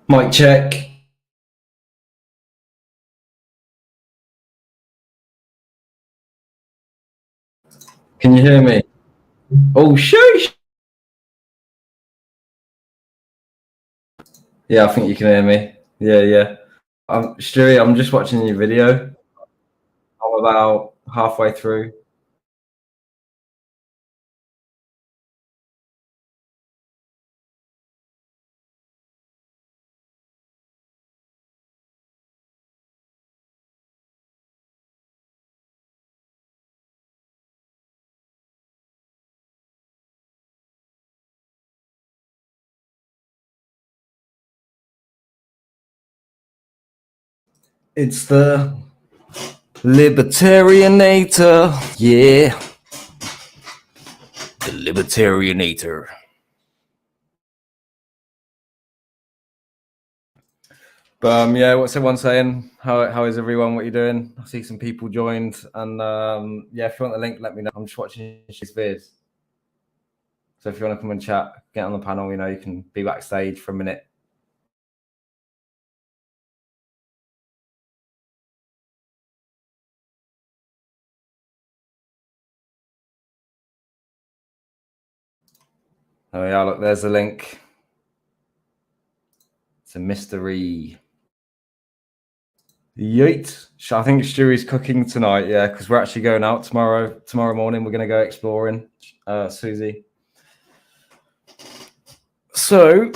Mic check. Can you hear me? Oh, sheesh. Yeah, I think you can hear me. Yeah. Stewie, I'm just watching your video. I'm about halfway through. It's the Libertarianator. Yeah, the Libertarianator. But yeah, what's everyone saying? How is everyone? What are you doing? I see some people joined, and yeah, if you want the link, let me know. I'm just watching his vids. So if you want to come and chat, get on the panel. You know, you can be backstage for a minute. Oh yeah, look, there's the link. It's a mystery. Yeet. I think Stewie's cooking tonight, yeah, because we're actually going out tomorrow. Tomorrow morning, we're going to go exploring, Susie. So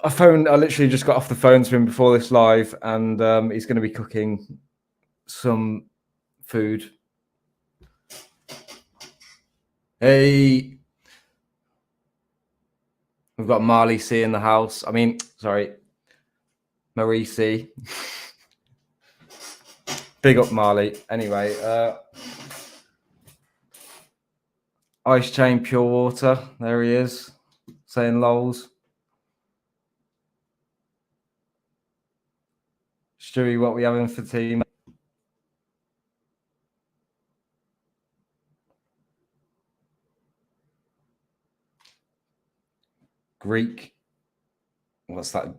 I literally just got off the phone to him before this live, and he's going to be cooking some food. Hey, we've got Marley C in the house. Sorry, Marie C. Big up Marley. Anyway, Ice Chain Pure Water. There he is, saying lols. Stewie, what we having for tea? Greek. What's that?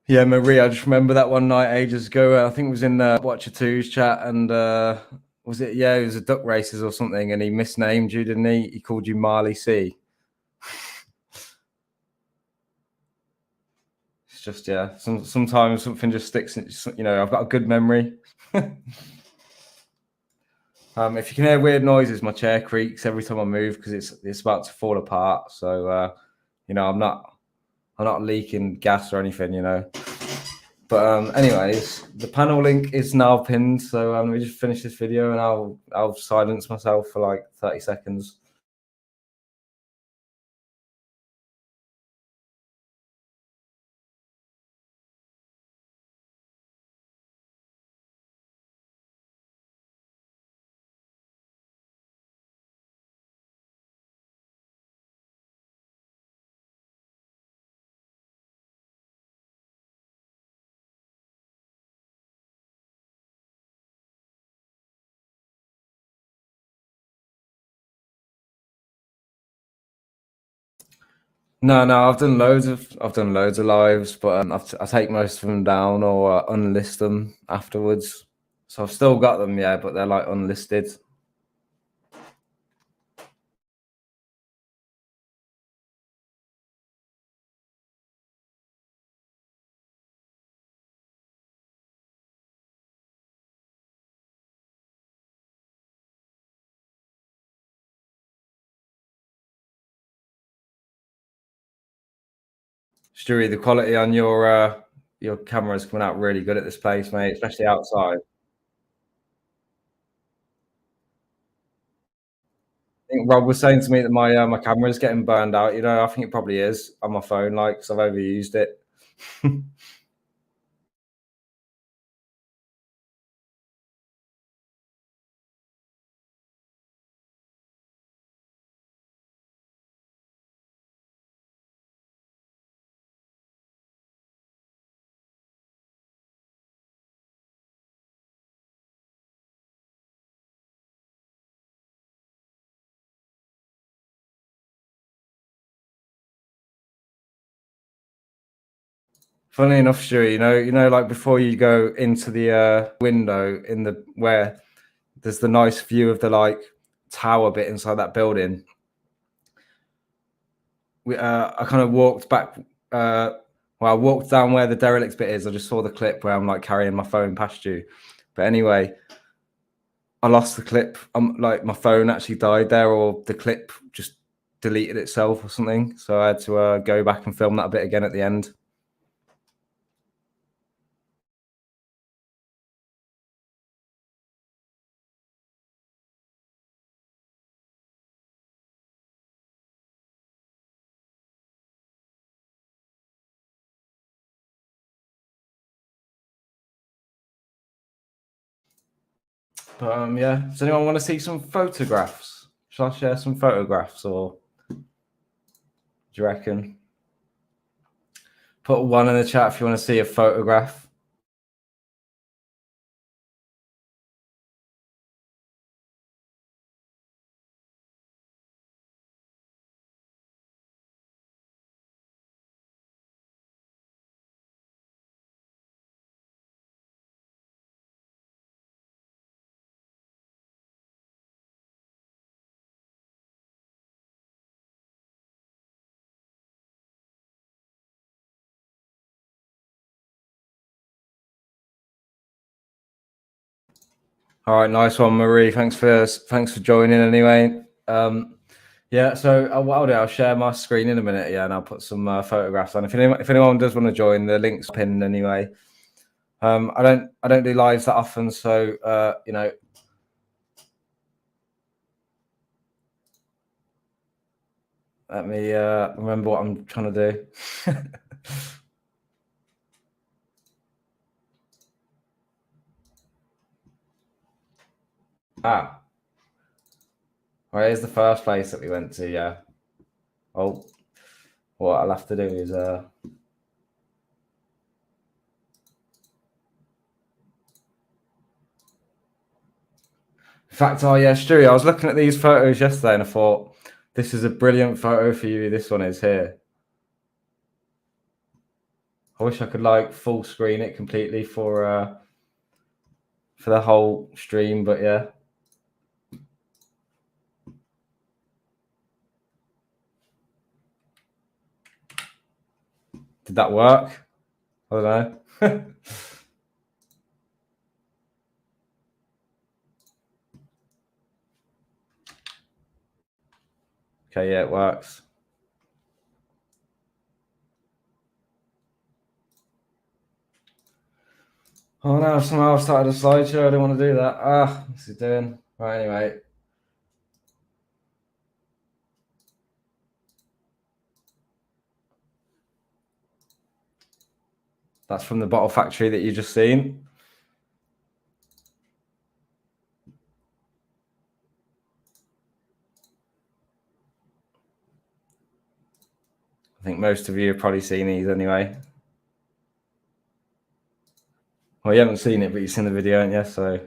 Yeah, Marie, I just remember that one night ages ago. I think it was in Watcher 2's chat, and was it? Yeah, it was a duck races or something, and he misnamed you, didn't he? He called you Marley C. It's just yeah. Sometimes something just sticks. You know, I've got a good memory. If you can hear weird noises, my chair creaks every time I move because it's about to fall apart. So you know, I'm not leaking gas or anything. You know. But anyways, the panel link is now pinned. So let me just finish this video and I'll silence myself for like 30 seconds. No, I've done loads of lives, but I take most of them down or unlist them afterwards. So I've still got them, yeah, but they're like unlisted. Stewie, the quality on your camera is coming out really good at this place, mate, especially outside. I think Rob was saying to me that my camera is getting burned out. You know, I think it probably is on my phone, like, because I've overused it. Funny enough, Stewie, like before you go into the window in the where there's the nice view of the like tower bit inside that building. I kind of walked back. I walked down where the derelict bit is. I just saw the clip where I'm like carrying my phone past you. But anyway, I lost the clip. Like my phone actually died there, or the clip just deleted itself or something. So I had to go back and film that bit again at the end. But yeah, does anyone want to see some photographs? Shall I share some photographs, or do you reckon? Put one in the chat if you want to see a photograph. All right, nice one, Marie. Thanks for joining anyway. Yeah, so what I'll do, I'll share my screen in a minute, yeah, and I'll put some photographs on. If anyone does want to join, the link's pinned anyway. I don't do lives that often, so let me remember what I'm trying to do. Right, here's the first place that we went to, yeah. Oh, what I'll have to do is in fact, yeah, Stewie, I was looking at these photos yesterday and I thought, this is a brilliant photo for you. This one is here. I wish I could like full screen it completely for the whole stream, but yeah. Did that work? I don't know. Okay, yeah, it works. Oh no, somehow I've started a slideshow. I don't want to do that. What's it doing? Right, anyway. That's from the bottle factory that you just seen. I think most of you have probably seen these anyway. Well, you haven't seen it, but you've seen the video, haven't you? So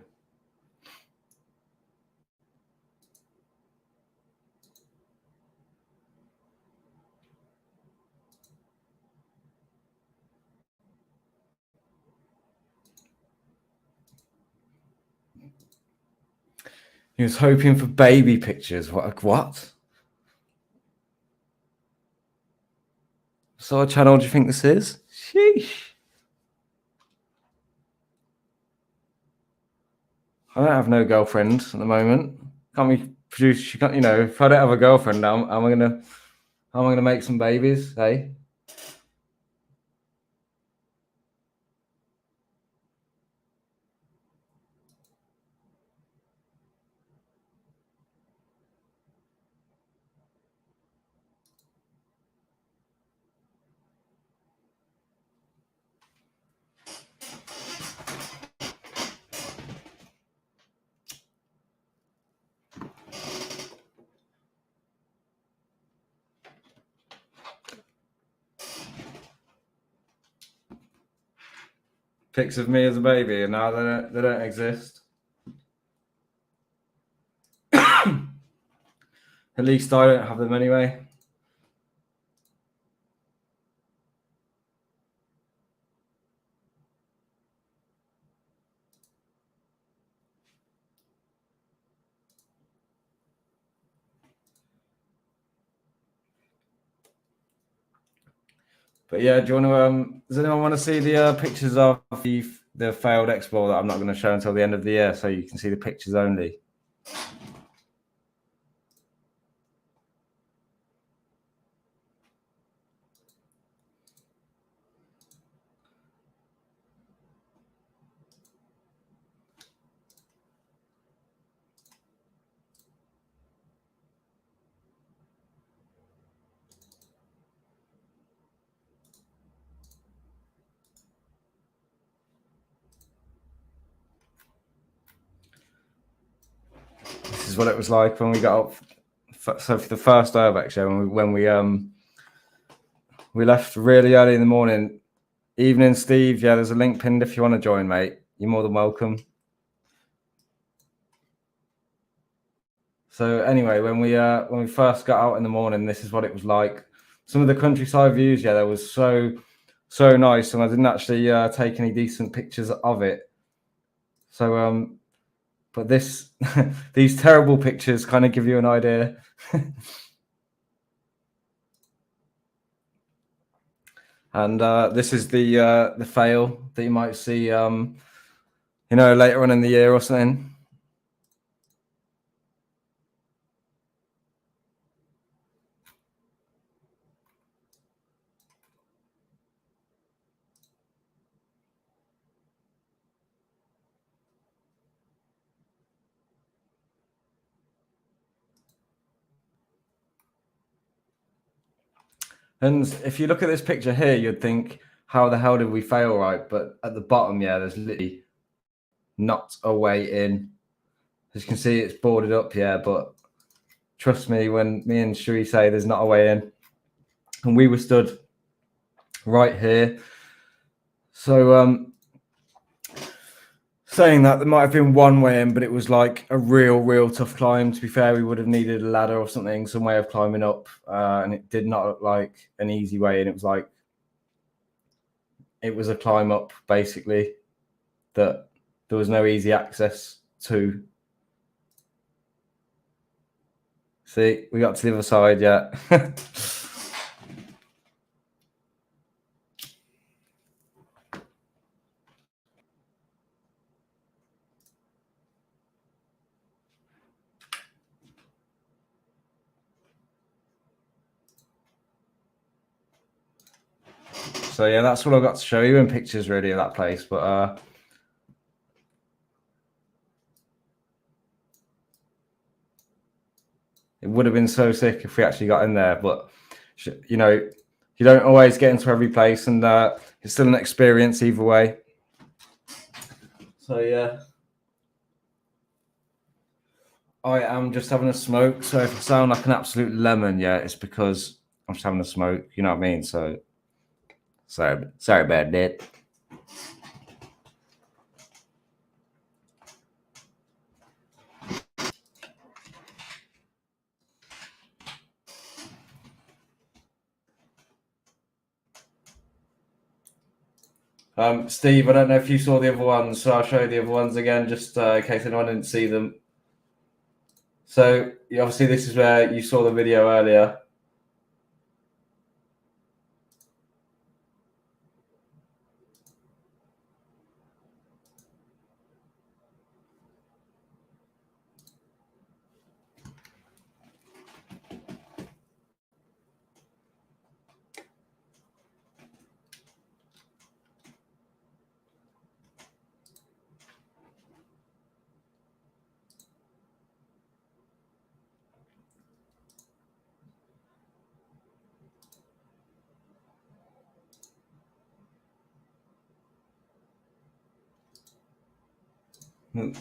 he was hoping for baby pictures. What? So what channel do you think this is? Sheesh. I don't have no girlfriend at the moment. Can't be produced. You can't, if I don't have a girlfriend, how am I gonna make some babies? Hey. Pics of me as a baby, and now they don't exist. At least I don't have them anyway. But yeah, do you want to? Does anyone want to see the pictures of the failed export that I'm not going to show until the end of the year, so you can see the pictures only? This is what it was like when we got up. So for the first day of actually, when we left really early in the morning. Evening, Steve. Yeah, there's a link pinned if you want to join, mate. You're more than welcome. So anyway, when we first got out in the morning, this is what it was like. Some of the countryside views, yeah, that was so nice, and I didn't actually take any decent pictures of it. So but this these terrible pictures kind of give you an idea. And this is the fail that you might see, you know, later on in the year or something. And if you look at this picture here, you'd think, how the hell did we fail, right? But at the bottom, yeah, there's literally not a way in. As you can see, it's boarded up, yeah, but trust me when me and Shui say there's not a way in. And we were stood right here. So saying that, there might have been one way in, but it was like a real tough climb. To be fair, we would have needed a ladder or something, some way of climbing up, and it did not look like an easy way in. It was like, it was a climb up, basically, that there was no easy access to. See, we got to the other side, yeah. So yeah, that's what I've got to show you in pictures, really, of that place. But it would have been so sick if we actually got in there. But you know, you don't always get into every place, and it's still an experience either way. So yeah, I am just having a smoke. So if I sound like an absolute lemon, yeah, it's because I'm just having a smoke. You know what I mean? So sorry about that. Steve, I don't know if you saw the other ones, so I'll show you the other ones again, just in case anyone didn't see them. So obviously this is where you saw the video earlier.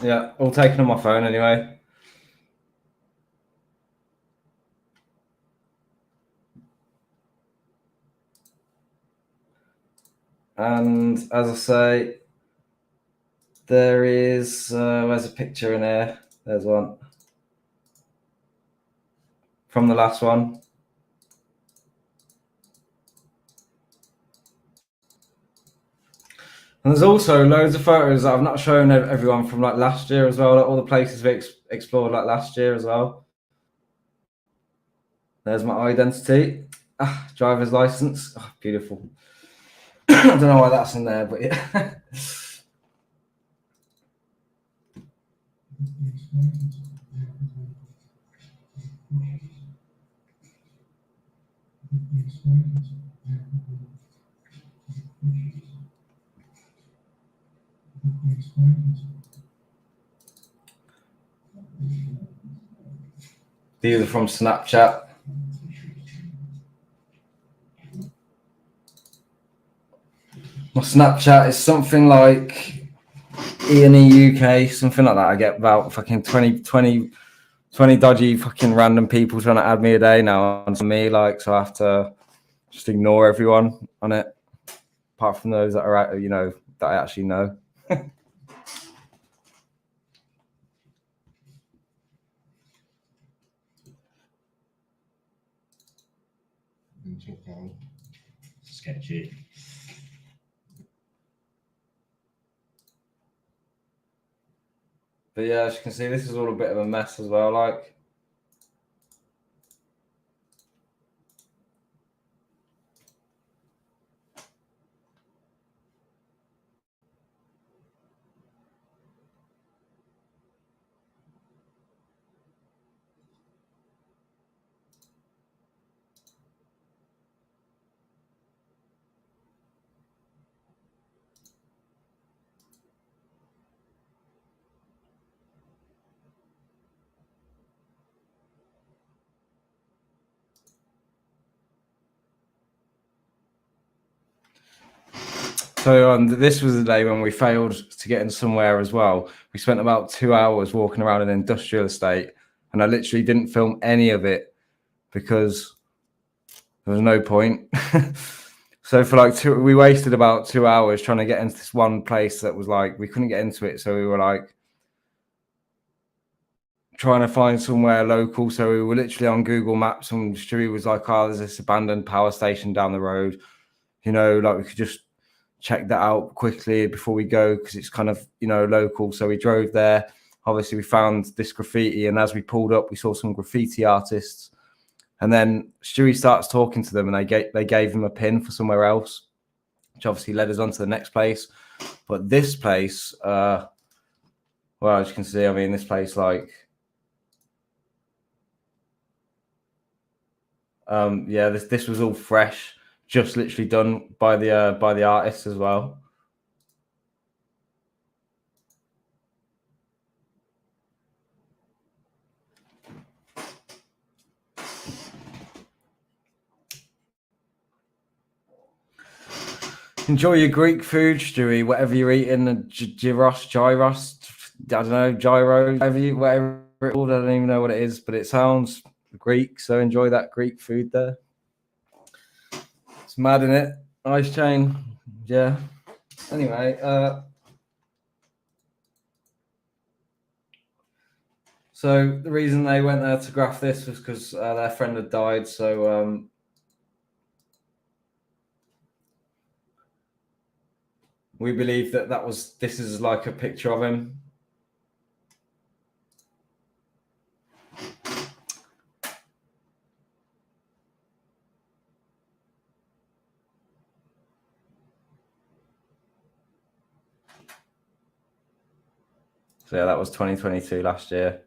Yeah, all taken on my phone anyway. And as I say, there is, where's a picture in there? There's one from the last one. And there's also loads of photos that I've not shown everyone from like last year as well, like all the places we explored like last year as well. There's my identity. Driver's license. Oh, beautiful. I don't know why that's in there, but yeah. These are from Snapchat. My Snapchat is something like E&E UK, something like that. I get about fucking 20 dodgy fucking random people trying to add me a day now on me, like, so I have to just ignore everyone on it, apart from those that are, you know, that I actually know. Sketchy. But yeah, as you can see, this is all a bit of a mess as well, like. So this was the day when we failed to get in somewhere as well. We spent about 2 hours walking around an industrial estate, and I literally didn't film any of it because there was no point. So for like we wasted about 2 hours trying to get into this one place that was like, we couldn't get into it. So we were like trying to find somewhere local. So we were literally on Google Maps, and Stewie was like, oh, there's this abandoned power station down the road. You know, like we could just check that out quickly before we go because it's kind of, you know, local. So we drove there. Obviously, we found this graffiti, and as we pulled up, we saw some graffiti artists. And then Stewie starts talking to them, and they gave him a pin for somewhere else, which obviously led us on to the next place. But this place, well, as you can see, I mean, this place, like, yeah, this was all fresh, just literally done by the artists as well. Enjoy your Greek food, Stewie. Whatever you're eating, gyros, I don't know, gyro, whatever it's called. I don't even know what it is, but it sounds Greek. So enjoy that Greek food there. It's mad, in it. Ice chain, yeah. Anyway, so the reason they went there to graph this was because their friend had died. So we believe that this is like a picture of him. So yeah, that was 2022 last year.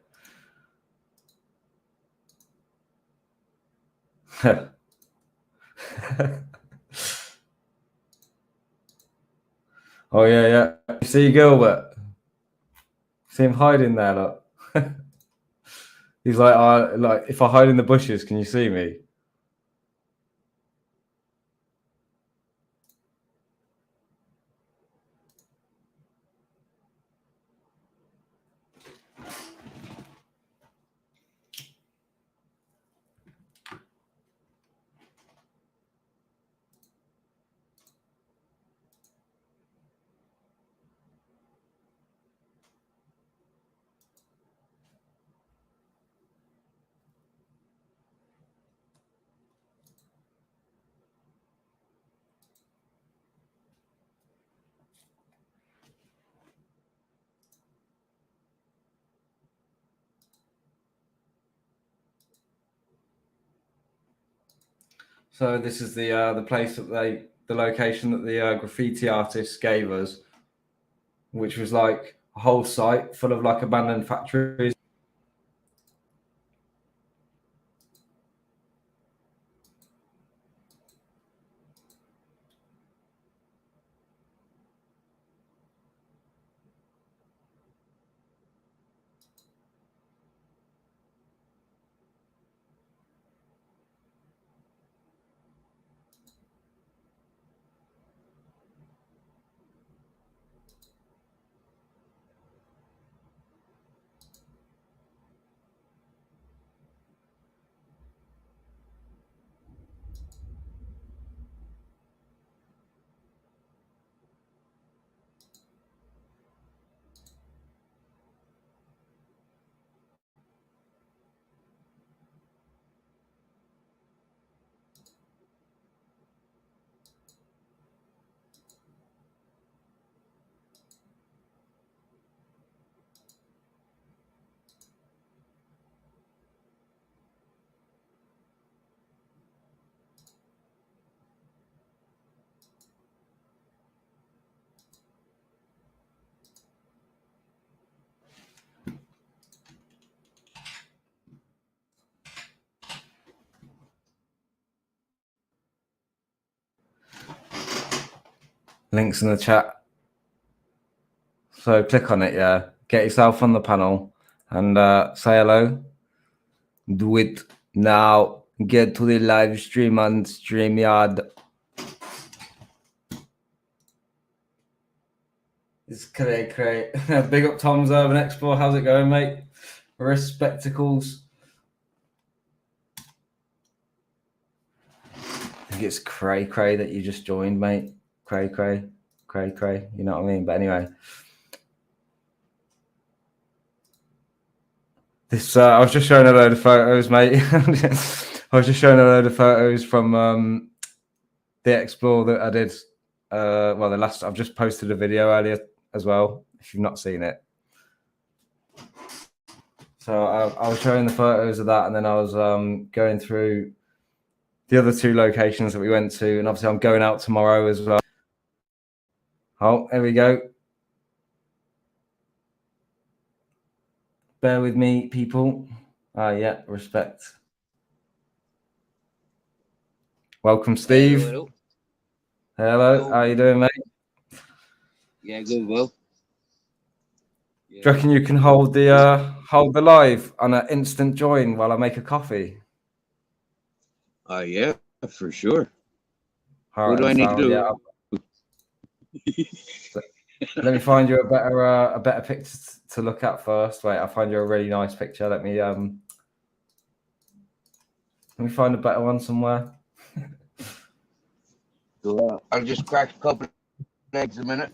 Oh yeah. You see Gilbert? See him hiding there, look. He's like, if I hide in the bushes, can you see me? So this is the place that the location that the graffiti artists gave us, which was like a whole site full of like abandoned factories. Links in the chat. So click on it, yeah. Get yourself on the panel and say hello. Do it now. Get to the live stream on StreamYard. It's cray. Big up Tom's Urban Explore. How's it going, mate? Respectacles. I think it's cray that you just joined, mate. Cray. You know what I mean? But anyway. This I was just showing a load of photos, mate. I was just showing a load of photos from the Explore that I did. I've just posted a video earlier as well, if you've not seen it. So I was showing the photos of that, and then I was going through the other two locations that we went to, and obviously I'm going out tomorrow as well. Oh, there we go. Bear with me, people. Yeah, respect. Welcome, Steve. Hello. How you doing, mate? Yeah, good, well. Yeah. Do you reckon you can hold the live on an instant join while I make a coffee? Yeah, for sure. All what right, do I need to do? Yeah. Let me find you a better picture to look at first. Wait, I'll find you a really nice picture. Let me find a better one somewhere. I'll just crack a couple of eggs a minute.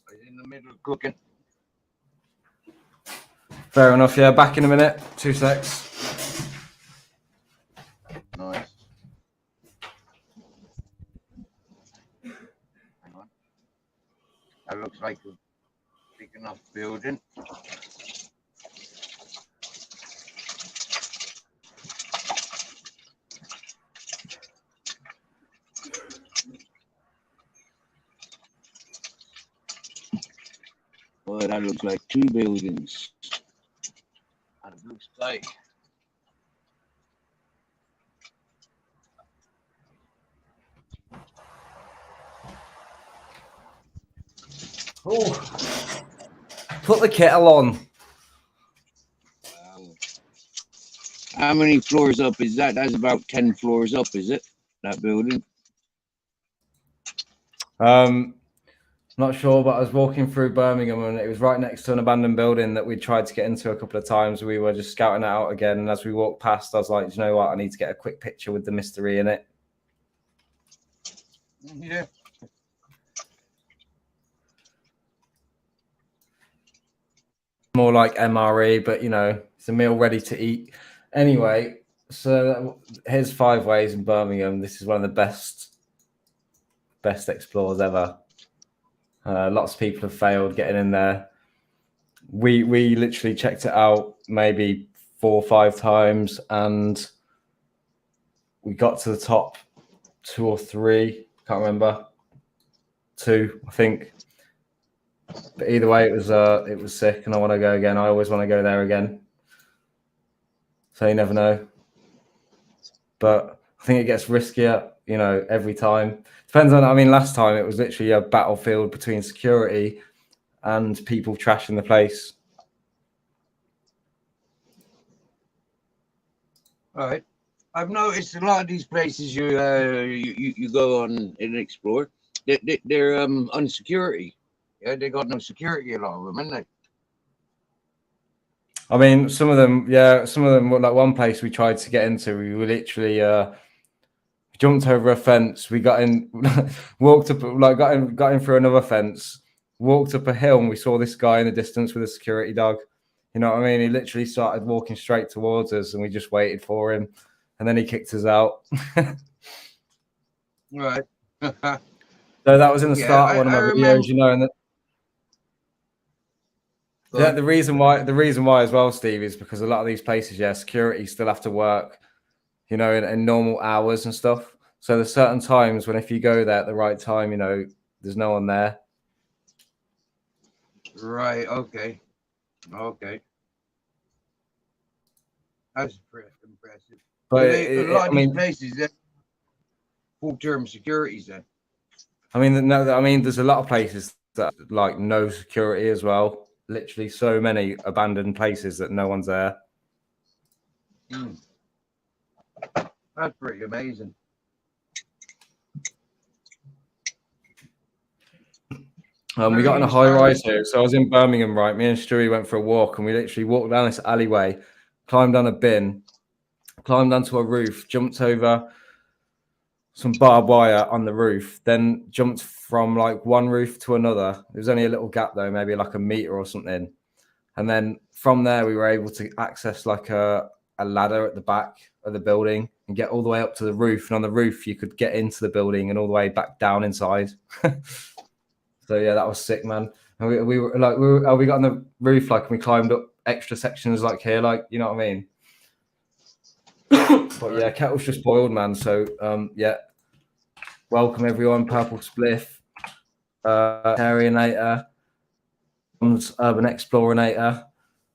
I'm in the middle of cooking. Fair enough. Yeah, back in a minute. 2 secs. Nice. Hang on. That looks like a big enough building. Boy, that looks like 2 buildings. And it looks like Put the kettle on. How many floors up is that? That's about 10 floors up, is it? That building? Not sure, but I was walking through Birmingham and it was right next to an abandoned building that we tried to get into a couple of times. We were just scouting it out again. And as we walked past, I was like, you know what? I need to get a quick picture with the mystery in it. Yeah. More like MRE, but you know, it's a meal ready to eat. Anyway, so here's 5 ways in Birmingham. This is one of the best explores ever. Lots of people have failed getting in there. We literally checked it out maybe 4 or 5 times, and we got to the top 2 or 3. Can't remember. 2, I think. But either way, it was sick, and I want to go again. I always want to go there again. So you never know. But I think it gets riskier, you know, every time. Depends on. I mean, last time it was literally a battlefield between security and people trashing the place. All right. I've noticed a lot of these places you go on and explore, they're on security. Yeah, they got no security, a lot of them, haven't they? I mean, some of them, yeah, some of them. Like one place we tried to get into, we were literally jumped over a fence. We got in, walked up, like got in through another fence, walked up a hill, and we saw this guy in the distance with a security dog. You know what I mean? He literally started walking straight towards us, and we just waited for him, and then he kicked us out. Right. So that was in the start of one of my videos, you know, and the reason why as well, Steve, is because a lot of these places, yeah, security still have to work, you know, in normal hours and stuff. So there's certain times when if you go there at the right time, you know, there's no one there. Right. Okay. Okay. That's impressive. But A lot of these places, they're full-term securities then. I mean, no, I mean, there's a lot of places that like no security as well. Literally, so many abandoned places that no one's there. That's pretty amazing. We got in a high rise here. So I was in Birmingham, right? Me and Stewie went for a walk, and we literally walked down this alleyway, climbed down a bin, climbed onto a roof, jumped over some barbed wire on the roof, then jumped from like one roof to another. There was only a little gap though, maybe like a meter or something. And then from there, we were able to access like a ladder at the back of the building and get all the way up to the roof. And on the roof, you could get into the building and all the way back down inside. So yeah, that was sick, man. And we got on the roof, like, and we climbed up extra sections like here, like, you know what I mean? But yeah, kettle's just boiled, man. So yeah, welcome everyone. Purple Spliff, Terryanator, Urban Explorinator,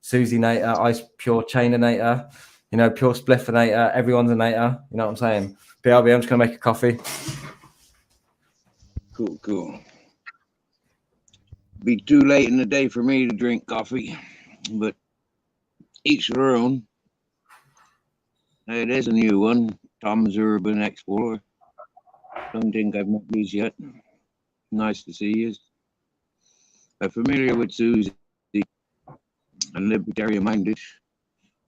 Susie Nator, Ice Pure Chaininator, you know, Pure Spliffinator. Everyone's a nator. You know what I'm saying? BRB, I'm just gonna make a coffee. Cool. Be too late in the day for me to drink coffee, but each their own. Hey, there's a new one, Tom's Urban Explorer. Don't think I've met these yet. Nice to see you. I'm familiar with Susie and libertarian minded,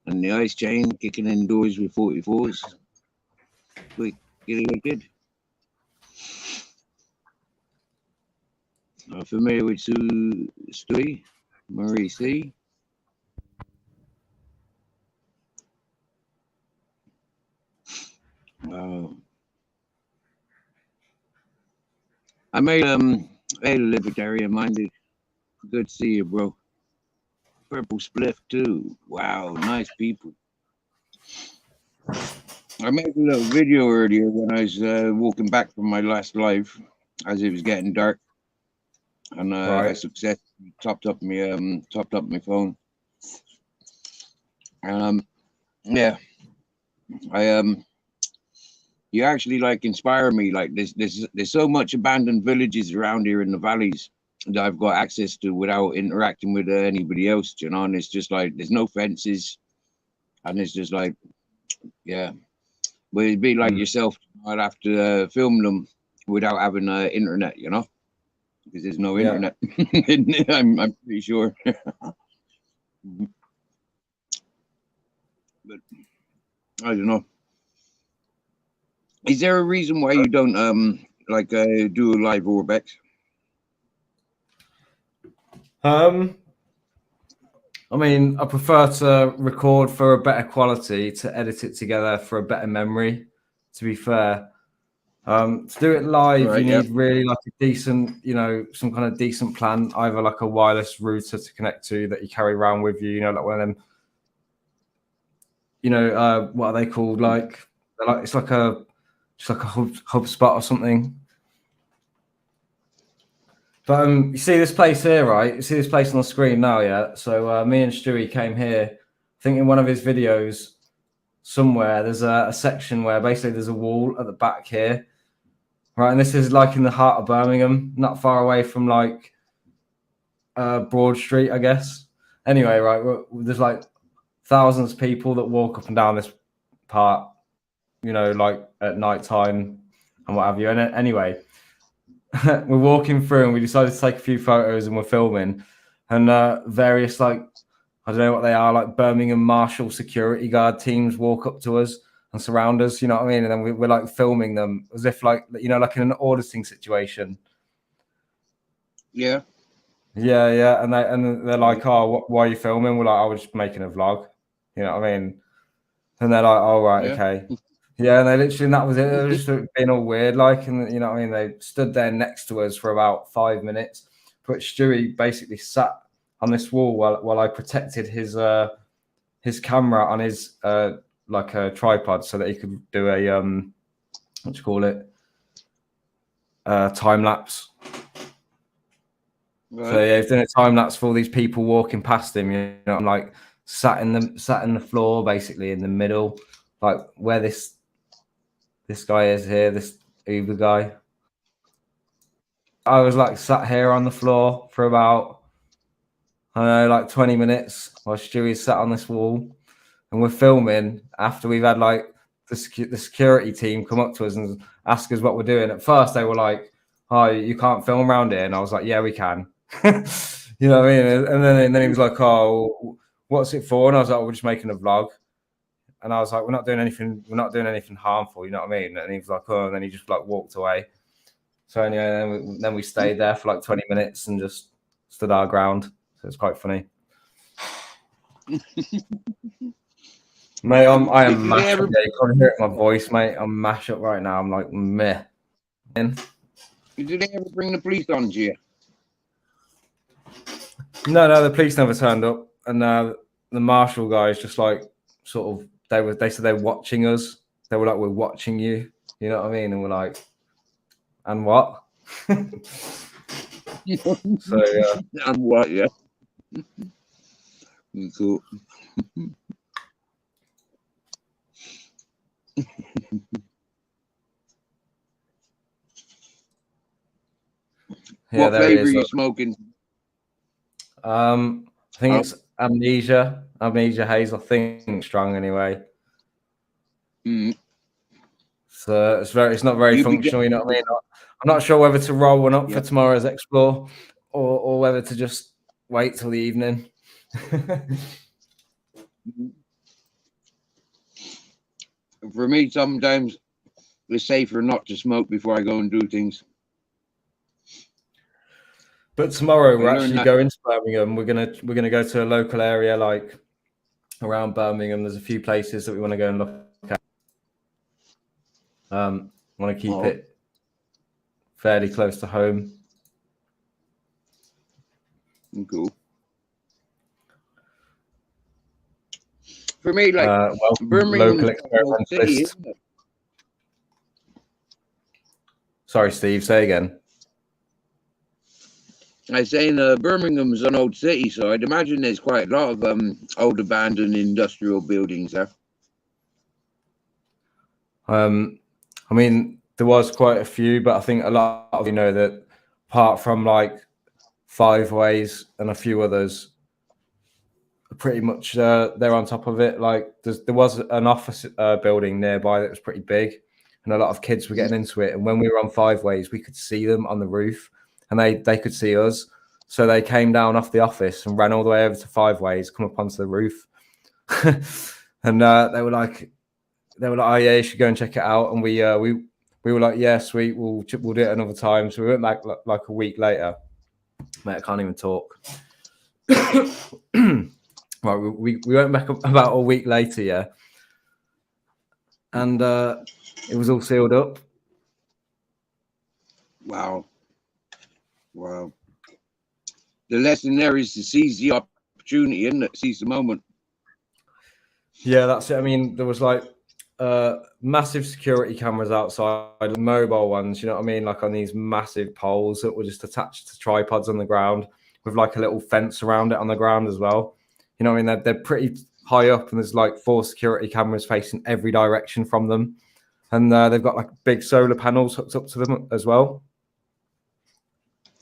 and the ice chain kicking indoors with 44s. Wicked. I'm familiar with Stewie, Marie C. I made a libertarian minded. Good to see you, bro. Purple Spliff too. Wow, nice people. I made a little video earlier when I was walking back from my last live, as it was getting dark, and Right. I successfully topped up my phone. Yeah, you actually like inspire me. Like there's so much abandoned villages around here in the valleys that I've got access to without interacting with anybody else, you know. And it's just like there's no fences, and it's just like, yeah. But it'd be like yourself. I'd have to film them without having internet, you know, because there's no internet. I'm pretty sure. But I don't know. Is there a reason why you don't do a live Orbex? I mean, I prefer to record for a better quality, to edit it together for a better memory, to be fair. To do it live, Right, you need really like a decent, you know, some kind of decent plan, either like a wireless router to connect to that you carry around with you, you know, like one of them you know, what are they called? Like, it's like a just like a hub spot or something. But you see this place here, right? You see this place on the screen now, yeah? So me and Stewie came here. I think in one of his videos somewhere, there's a section where basically there's a wall at the back here, right? And this is like in the heart of Birmingham, not far away from like Broad Street, I guess. Anyway, right, there's like thousands of people that walk up and down this part, you know, like at night time and what have you. And anyway, we're walking through and we decided to take a few photos and we're filming, and various, like, I don't know what they are, like Birmingham Marshall security guard teams walk up to us and surround us, you know what I mean? And then we're like filming them as if, like, you know, like in an auditing situation. Yeah. Yeah. And they're like, oh, why are you filming? We're like, I was just making a vlog, you know what I mean? And they're like, oh, right, okay. Yeah, and they literally, and that was it. It was just being all weird, like, and you know what I mean? They stood there next to us for about 5 minutes. But Stewie basically sat on this wall while I protected his camera on his like a tripod so that he could do a what do you call it? Time lapse. Right. So yeah, he's doing a time lapse for all these people walking past him. You know, I'm like sat in the floor, basically in the middle, like where this guy is here, this Uber guy. I was like sat here on the floor for about, I don't know, like 20 minutes while Stewie's sat on this wall, and we're filming after we've had like the security team come up to us and ask us what we're doing. At first they were like, oh, you can't film around here, and I was like, yeah, we can. You know what I mean? And then he was like, oh, what's it for? And I was like, we're just making a vlog. And I was like, we're not doing anything harmful, you know what I mean? And he was like, oh, and then he just like walked away. So anyway, then we stayed there for like 20 minutes and just stood our ground. So it's quite funny. Mate, I am mashed up. You can't hear it in my voice, mate. I'm mashed up right now. I'm like, meh. Did they ever bring the police on to you? No, the police never turned up. And the marshal guys just like sort of, they said they're watching us. They were like, we're watching you. You know what I mean? And we're like, and what? So yeah. And what? Yeah. Cool. What flavor are you smoking? I think it's Amnesia Haze. I think strong anyway. So it's not very functional. You know what I mean? I'm not sure whether to roll one up for tomorrow's explore or whether to just wait till the evening. For me, sometimes it's safer not to smoke before I go and do things. But tomorrow we're actually going to Birmingham. We're gonna go to a local area like around Birmingham. There's a few places that we want to go and look at. Want to keep it fairly close to home. Cool. For me, like Birmingham, local experimentalist. Sorry, Steve. Say again. I say Birmingham's an old city, so I'd imagine there's quite a lot of old abandoned industrial buildings there. I mean, there was quite a few, but I think a lot of you know that apart from like Five Ways and a few others, pretty much they're on top of it. Like there was an office building nearby that was pretty big, and a lot of kids were getting into it. And when we were on Five Ways, we could see them on the roof. And they could see us, so they came down off the office and ran all the way over to Five Ways, come up onto the roof, and they were like, oh yeah, you should go and check it out. And we were like, yeah, sweet, we'll do it another time. So we went back like a week later. Mate, I can't even talk. Right, we went back about a week later, yeah, and it was all sealed up. Wow. The lesson there is to seize the opportunity, isn't it? Seize the moment. Yeah, that's it. I mean, there was like massive security cameras outside, mobile ones, you know what I mean? Like on these massive poles that were just attached to tripods on the ground with like a little fence around it on the ground as well. You know what I mean? They're pretty high up, and there's like 4 security cameras facing every direction from them. And they've got like big solar panels hooked up to them as well.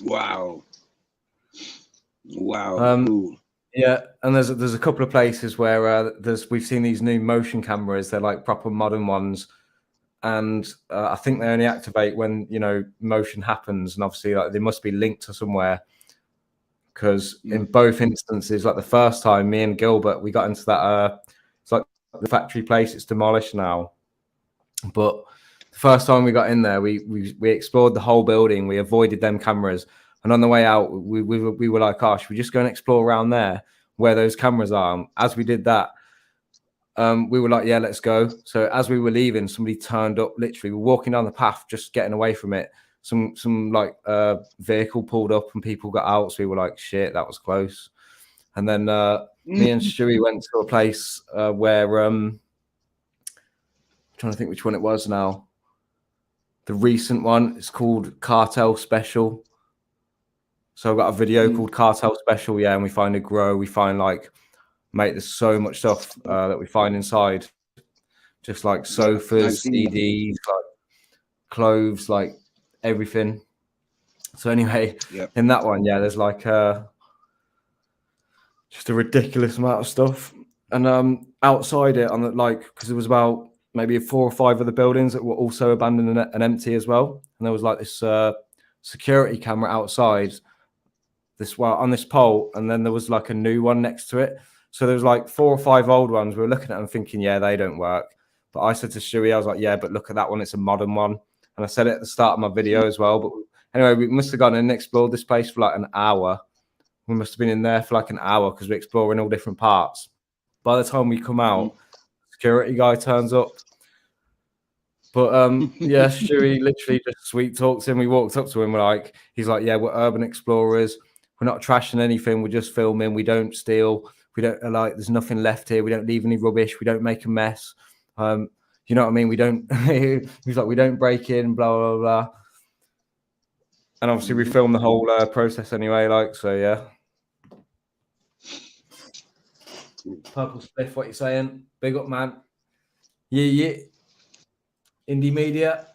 Wow. Wow. Um, Cool. Yeah, and there's a couple of places where we've seen these new motion cameras. They're like proper modern ones, and I think they only activate when motion happens, and obviously like they must be linked to somewhere. Because in both instances, like the first time, me and Gilbert, we got into that. It's like the factory place. It's demolished now, but the first time we got in there, we explored the whole building. We avoided them cameras. And on the way out, we were like, "Oh, should we just go and explore around there where those cameras are?" And as we did that, we were like, "Yeah, let's go." So as we were leaving, somebody turned up. Literally, we were walking down the path, just getting away from it. Some like vehicle pulled up, and people got out. So we were like, "Shit, that was close." And then me and Stewie went to a place where I'm trying to think which one it was now. The recent one, it's called Cartel Special. So I've got a video called Cartel Special, yeah, and we find a grow. We find like, mate, there's so much stuff that we find inside, just like sofas, CDs, like clothes, like everything. So anyway, in that one, yeah, there's like just a ridiculous amount of stuff, and outside it on the because there was about maybe 4 or 5 other buildings that were also abandoned and empty as well, and there was like this security camera outside on this pole, and then there was like a new one next to it. So there was like 4 or 5 old ones. We were looking at them thinking, yeah, they don't work. But I said to Stewie, I was like, yeah, but look at that one. It's a modern one. And I said it at the start of my video as well. But anyway, we must have gone and explored this place for like an hour. We must have been in there for like an hour because we're exploring all different parts. By the time we come out, security guy turns up. But yeah, Stewie literally just sweet talks him. We walked up to him. He's like, yeah, we're urban explorers. We're not trashing anything. We're just filming. We don't steal. We don't there's nothing left here. We don't leave any rubbish. We don't make a mess. You know what I mean? We don't. He's like, we don't break in. Blah blah blah. And obviously, we film the whole process anyway. So yeah. Purple Spliff, what you saying? Big up, man. Yeah. Indie media.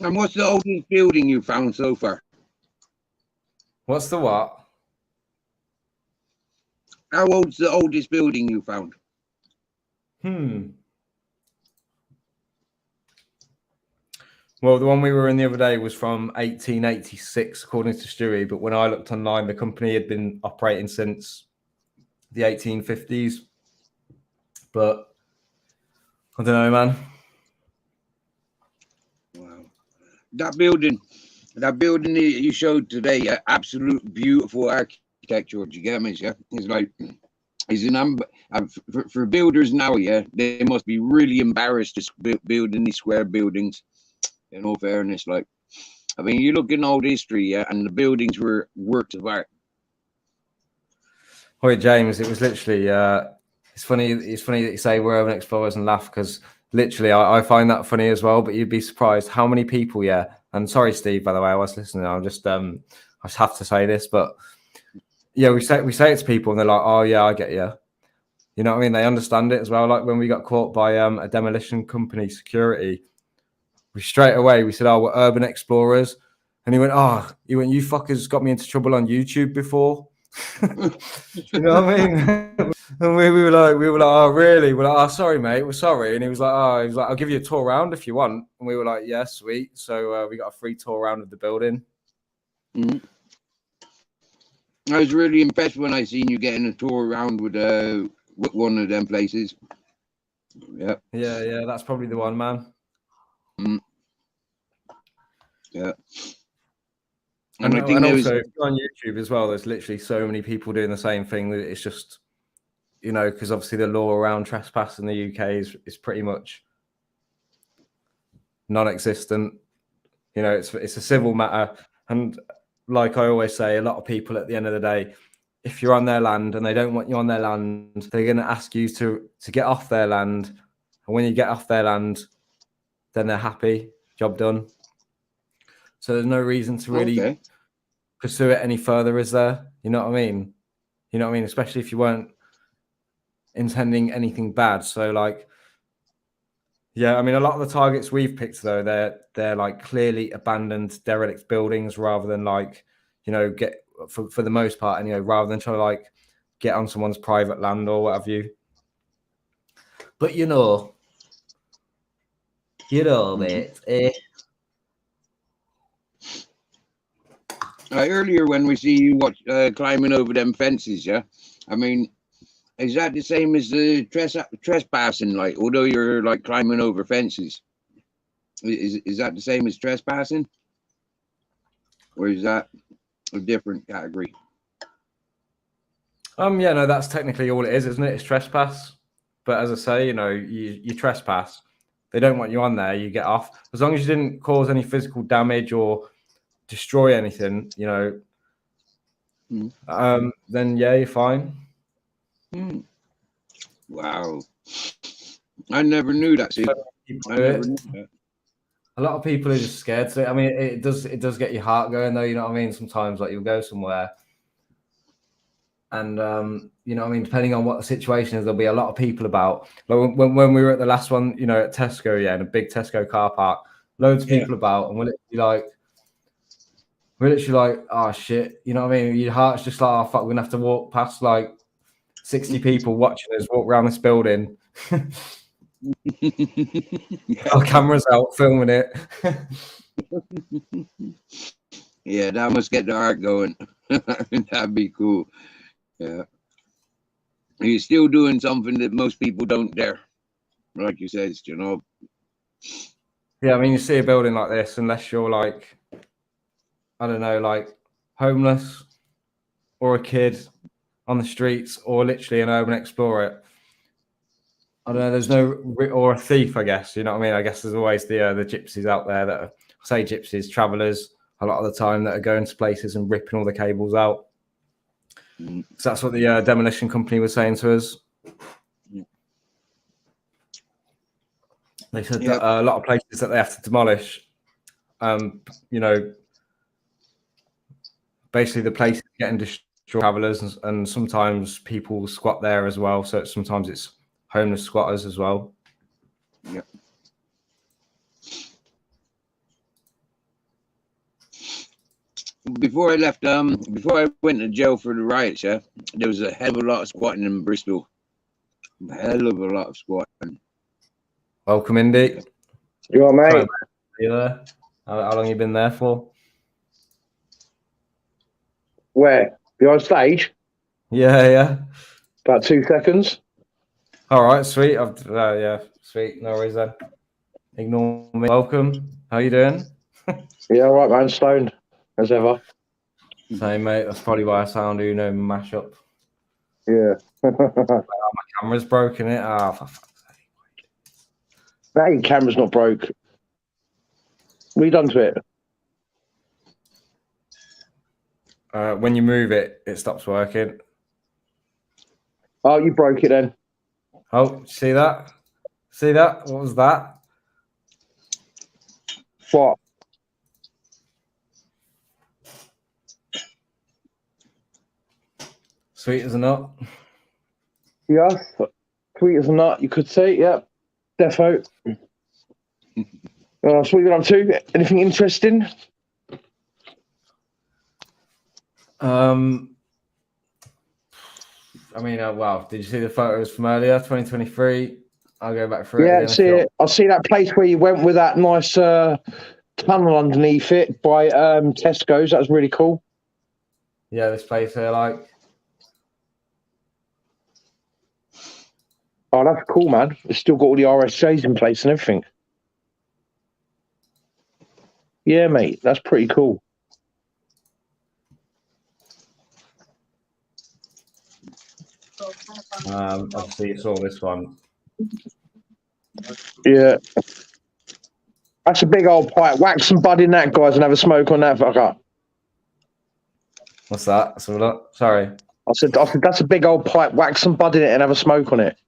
And what's the oldest building you found so far? What's the what? How old's the oldest building you found? Well, the one we were in the other day was from 1886, according to Stewie. But when I looked online, the company had been operating since the 1850s. But I don't know, man. Wow. That building that you showed today, absolute beautiful architecture. Do you get me? Yeah, it's for builders now. Yeah, they must be really embarrassed to building these square buildings. In all fairness, I mean, you look in old history, yeah, and the buildings were works of art. Oh, James, it was literally. It's funny. It's funny that you say we're urban explorers and laugh because literally, I find that funny as well. But you'd be surprised how many people. Yeah, and sorry, Steve. By the way, I was listening. I just have to say this, but yeah, we say it to people, and they're like, "Oh yeah, I get you." You know what I mean? They understand it as well. Like when we got caught by a demolition company security, we straight away we said, "Oh, we're urban explorers," and he went, you fuckers got me into trouble on YouTube before." You know what I mean? And we were like, "Oh, really?" We're like, "Oh, sorry, mate. We're sorry." And he was like, "I'll give you a tour around if you want." And we were like, "Yeah, sweet." So we got a free tour around of the building. I was really impressed when I seen you getting a tour around with one of them places. Yeah. Yeah. That's probably the one, man. Yeah. And also on YouTube as well, there's literally so many people doing the same thing that it's just, because obviously the law around trespass in the UK is pretty much non-existent. It's a civil matter, and like I always say, a lot of people at the end of the day, if you're on their land and they don't want you on their land, they're going to ask you to get off their land. And when you get off their land, then they're happy, job done. So there's no reason to really pursue it any further, is there? You know what I mean? You know what I mean? Especially if you weren't intending anything bad. So like, yeah, I mean, a lot of the targets we've picked though, they're like clearly abandoned, derelict buildings, rather than like, you know, get for the most part, and you know, rather than trying to like get on someone's private land or what have you. But you know, mate. Earlier when we see you climbing over them fences, yeah, I mean, is that the same as the trespassing? Like, although you're like climbing over fences, is that the same as trespassing, or is that a different category? Yeah, no, that's technically all it is, isn't it? It's trespass. But as I say, you know, you trespass. They don't want you on there. You get off as long as you didn't cause any physical damage or destroy anything. You know, then yeah, you're fine. Wow, I never knew that. See, I never knew that. A lot of people are just scared. So I mean, it does get your heart going, though. You know what I mean? Sometimes, like, you'll go somewhere, and you know what I mean. Depending on what the situation is, there'll be a lot of people about. Like when we were at the last one, you know, at Tesco, yeah, in a big Tesco car park, loads of people about, and we're literally like, oh shit, you know what I mean? Your heart's just like, oh fuck, we're gonna have to walk past like 60 people watching us walk around this building. Our cameras out filming it. Yeah, that must get the heart going. That'd be cool. Yeah, you're still doing something that most people don't dare, like you said, you know. Yeah, I mean, you see a building like this, unless you're like, I don't know, like homeless or a kid on the streets or literally an urban explorer. I don't know. There's no, or a thief, I guess. You know what I mean? I guess there's always the gypsies out there that are, say gypsies, travelers, a lot of the time that are going to places and ripping all the cables out. So that's what the demolition company was saying to us. They said that a lot of places that they have to demolish, you know, basically the place is getting destroyed, travelers, and sometimes people squat there as well. So sometimes it's homeless squatters as well. Yep. Before I left, before I went to jail for the riots, yeah, there was a hell of a lot of squatting in Bristol. A hell of a lot of squatting. Welcome, Indy. You all right, mate? Are you there? How long you been there for? Where? Behind stage? Yeah. About 2 seconds. All right, sweet. Yeah, sweet. No worries then. Ignore me. Welcome. How you doing? Yeah, all right, man. Stoned, as ever. Same, mate. That's probably why I sound Uno mashup. Yeah. My camera's broken. It. Ah, for fuck's sake. That your camera's not broke. What you done to it? When you move it, it stops working. Oh, you broke it then. Oh, see that? See that? What was that? What? Sweet as a nut. Yeah. Sweet as a nut, you could say. Yeah. Defo. So what you been up to? Anything interesting? I mean, wow. Did you see the photos from earlier, 2023? I'll go back through it. Yeah, see it. I see that place where you went with that nice tunnel underneath it by Tesco's. That was really cool. Yeah, this place here, like. Oh, that's cool, man. It's still got all the RSJs in place and everything. Yeah, mate, that's pretty cool. Obviously, you saw this one. Yeah. That's a big old pipe. Whack some bud in that, guys, and have a smoke on that fucker. What's that? So look, sorry. I said, that's a big old pipe. Whack some bud in it and have a smoke on it.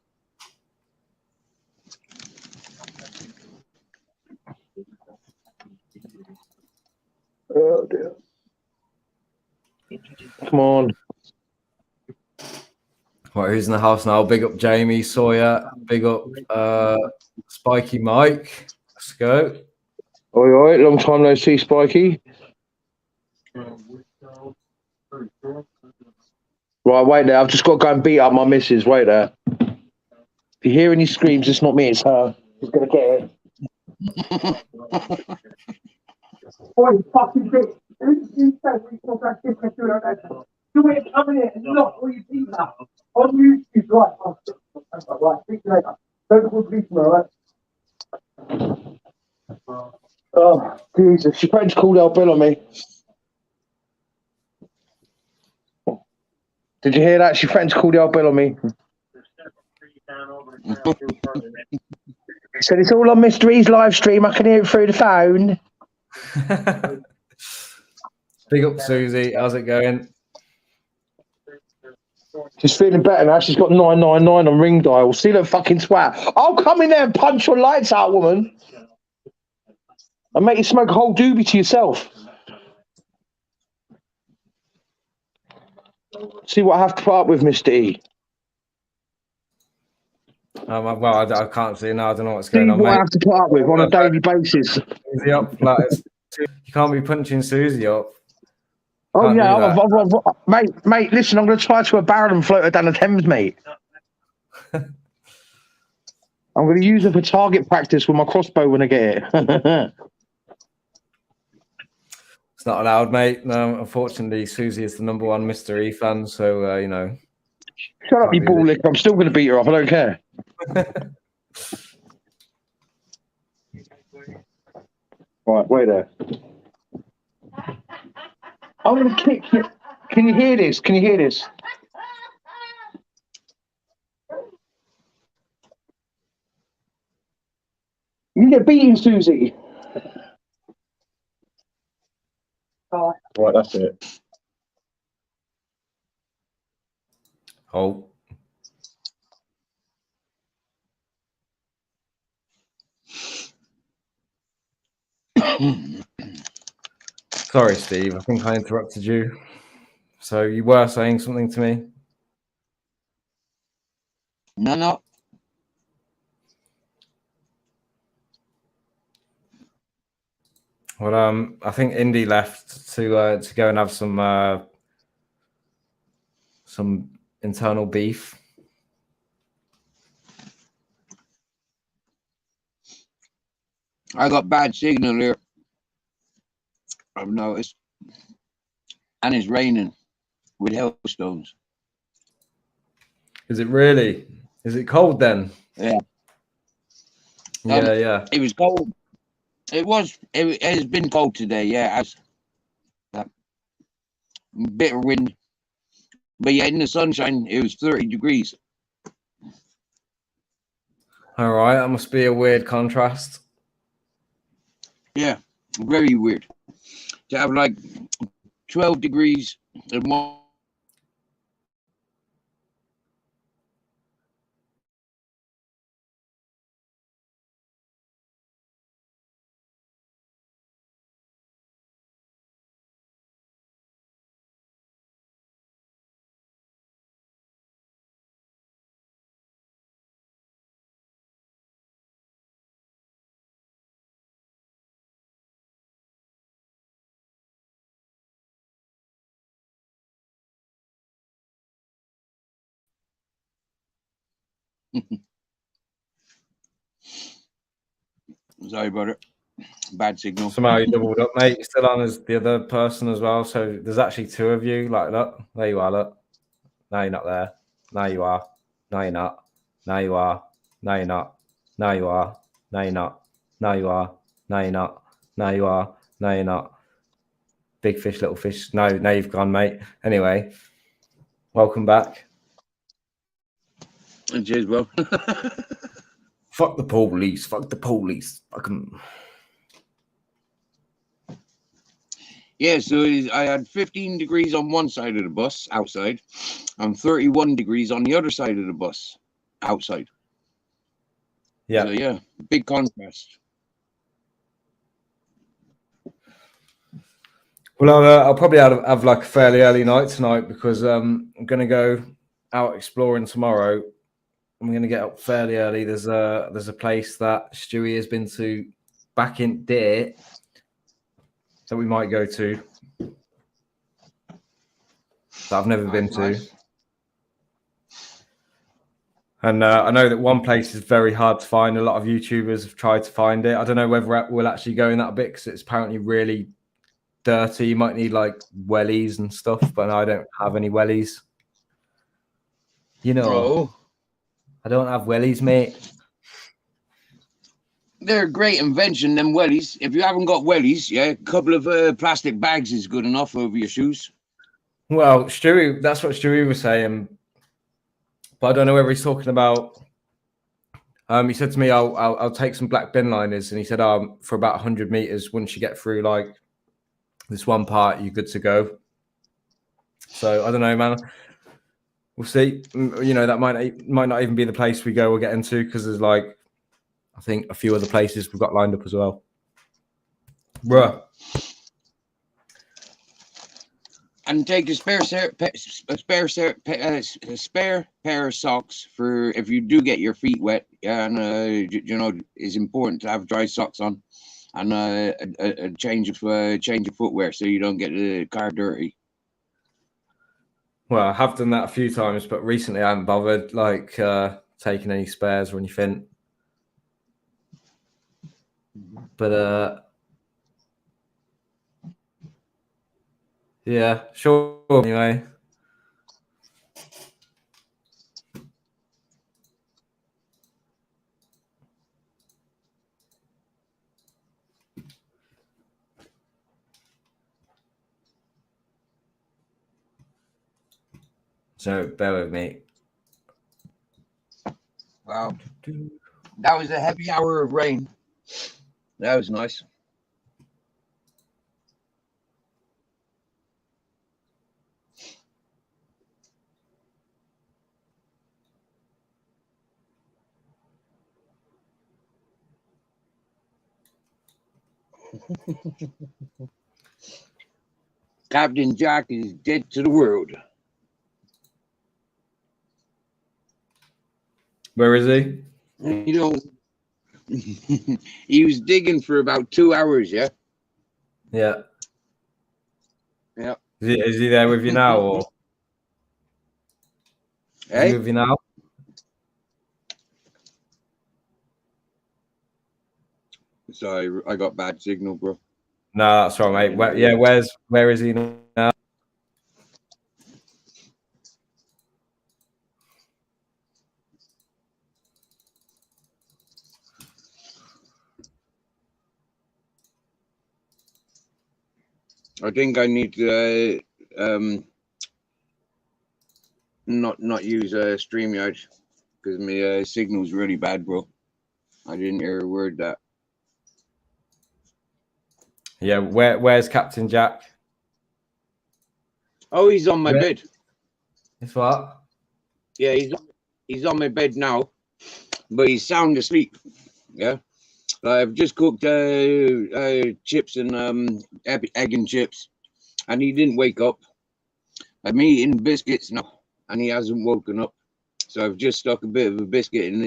Oh dear. Come on. Right, who's in the house now? Big up Jamie Sawyer. Big up Spiky Mike. Let's go. All right, long time no see, Spiky. Right, wait there. I've just got to go and beat up my missus. Wait there. If you hear any screams, it's not me, it's her. She's going to get it. Boy, fucking bitch. You ain't coming here and not all you people out. On YouTube, right? Right, speak to you later. Don't call police tomorrow, right? Oh, Jesus. She friends called our bill on me. Did you hear that? She friends called our bill on me. Said it's all on Mr. E's live stream. I can hear it through the phone. Big up Susie. How's it going? She's feeling better now. She's got 999 on ring dial. See that fucking swat. I'll come in there and punch your lights out, woman. I'll make you smoke a whole doobie to yourself. See what I have to put up with, Mr. E. Well, I can't see now. I don't know what's See going on, what mate. I have to put up with on a daily basis. Susie up, like, you can't be punching Susie up. Oh, Can't yeah. do Mate, listen, I'm going to tie to a barrel and float her down the Thames, mate. I'm going to use her for target practice with my crossbow when I get it. It's not allowed, mate. No, unfortunately, Susie is the number one Mr. E fan, so you know. Shut up, you ball lick. I'm still going to beat her up. I don't care. Right, wait there. I'm going to kick you. Can you hear this? Can you hear this? You get beaten, Susie. Oh. Right, that's it. Oh. Sorry, Steve. I think I interrupted you. So you were saying something to me? No. Well, I think Indy left to go and have some internal beef. I got bad signal here. I've noticed. And it's raining with hailstones. Is it really? Is it cold then? Yeah. Yeah. It was cold. It has been cold today, yeah. Bit of wind. But yeah, in the sunshine, it was 30 degrees. All right, that must be a weird contrast. Yeah, very weird. To have like 12 degrees and one. Sorry about it. Bad signal. Somehow you doubled up, mate. You're still on as the other person as well. So there's actually two of you. Like, look, there you are. Look, now you're not there. Now you are. Now you're not. Now you are. Now you're not. Now you are. Now you're not. Now you are. Now you're not. Now you are. Now you're not. Big fish, little fish. No, now you've gone, mate. Anyway, welcome back. And cheers, bro. Fuck the police. Fuck the police. Fuck 'em. Yeah, so I had 15 degrees on one side of the bus outside, and 31 degrees on the other side of the bus, outside. Yeah. So, yeah, big contrast. Well, I'll probably have like a fairly early night tonight because I'm going to go out exploring tomorrow. I'm going to get up fairly early. There's a place that Stewie has been to back in Deer that we might go to that I've never been to. Nice. And I know that one place is very hard to find. A lot of YouTubers have tried to find it. I don't know whether we'll actually go in that bit because it's apparently really dirty. You might need like wellies and stuff, but I don't have any wellies. You know, Oh, I don't have wellies, mate. they're a great invention, them wellies. If you haven't got wellies, yeah, a couple of plastic bags is good enough over your shoes. Well, Stewie, that's what Stewie was saying, but I don't know whether he's talking about. He said to me, "I'll take some black bin liners," and he said, "For about 100 meters, once you get through like this one part, you're good to go." So I don't know, man. We'll see. You know, that might not even be the place we go or get into because there's like, I think a few other places we've got lined up as well. Bruh. And take a spare pair of socks for if you do get your feet wet. And you know, it's important to have dry socks on, and a change of footwear so you don't get the car dirty. Well, I have done that a few times, but recently I haven't bothered like taking any spares or anything. But yeah, sure. Anyway. So bear with me. Wow, that was a heavy hour of rain. That was nice. Captain Jack is dead to the world. Where is he? You know, he was digging for about 2 hours. Yeah. Yeah. Yeah. Is he there with you now, or is he with you now? Sorry, I got bad signal, bro. No, that's right, mate. Where is he now? I think I need to not use StreamYard because my signal's really bad, bro. I didn't hear a word that. Yeah, where's Captain Jack? Oh, he's on my bed. It's what? Yeah, he's on my bed now, but he's sound asleep. Yeah, I've just cooked chips and egg and chips, and he didn't wake up. I'm eating biscuits now, and he hasn't woken up. So I've just stuck a bit of a biscuit in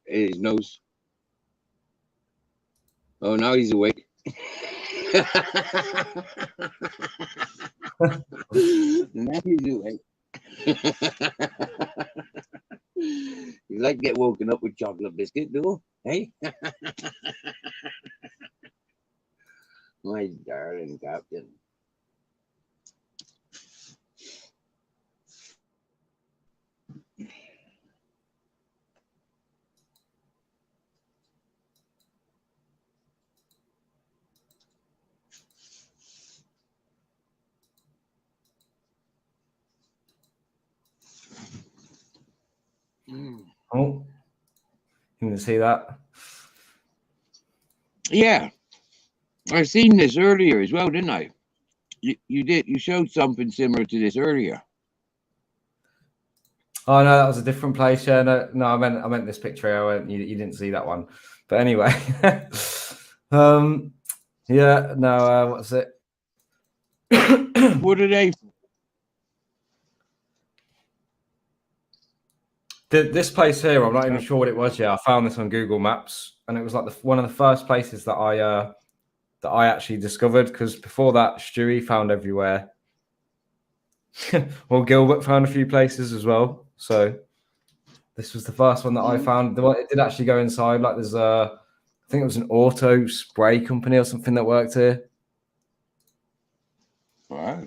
his nose. Oh, now he's awake. Now he's awake. You like to get woken up with chocolate biscuit, do? Hey? My darling captain. Oh, you can see that. Yeah, I've seen this earlier as well, didn't I? You did. You showed something similar to this earlier. Oh no, that was a different place. Yeah, no, I meant this picture here. You didn't see that one, but anyway. Yeah, no, what's it? What are they? This place here, I'm not even sure what it was. Yeah, I found this on Google Maps, and it was like one of the first places that I actually discovered. Because before that, Stewie found everywhere. Well, Gilbert found a few places as well. So this was the first one that I found. It did actually go inside. Like there's I think it was an auto spray company or something that worked here. Wow.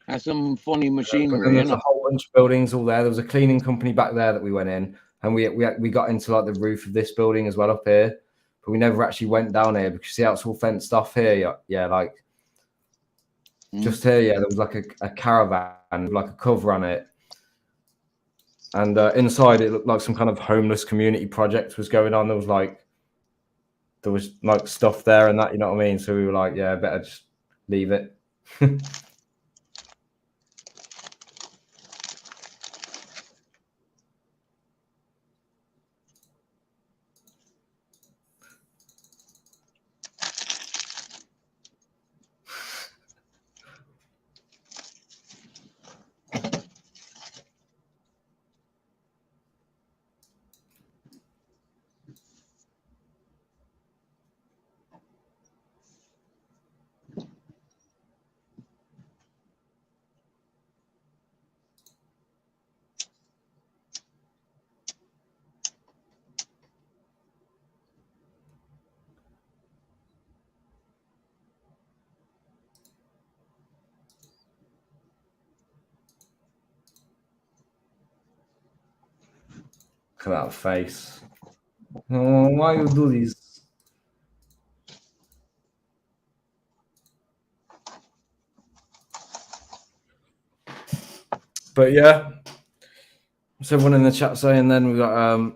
That's some funny But machinery, then there's isn't a it? whole bunch of buildings all there. There was a cleaning company back there that we went in, and we got into like the roof of this building as well up here. But we never actually went down here because see how it's all fenced off here. Yeah, like just here. Yeah, there was like a caravan with like a cover on it, and inside it looked like some kind of homeless community project was going on. There was like stuff there and that. You know what I mean? So we were like, yeah, better just leave it. Look at that face. Oh, why you do this? But yeah, what's everyone in the chat saying? Then we got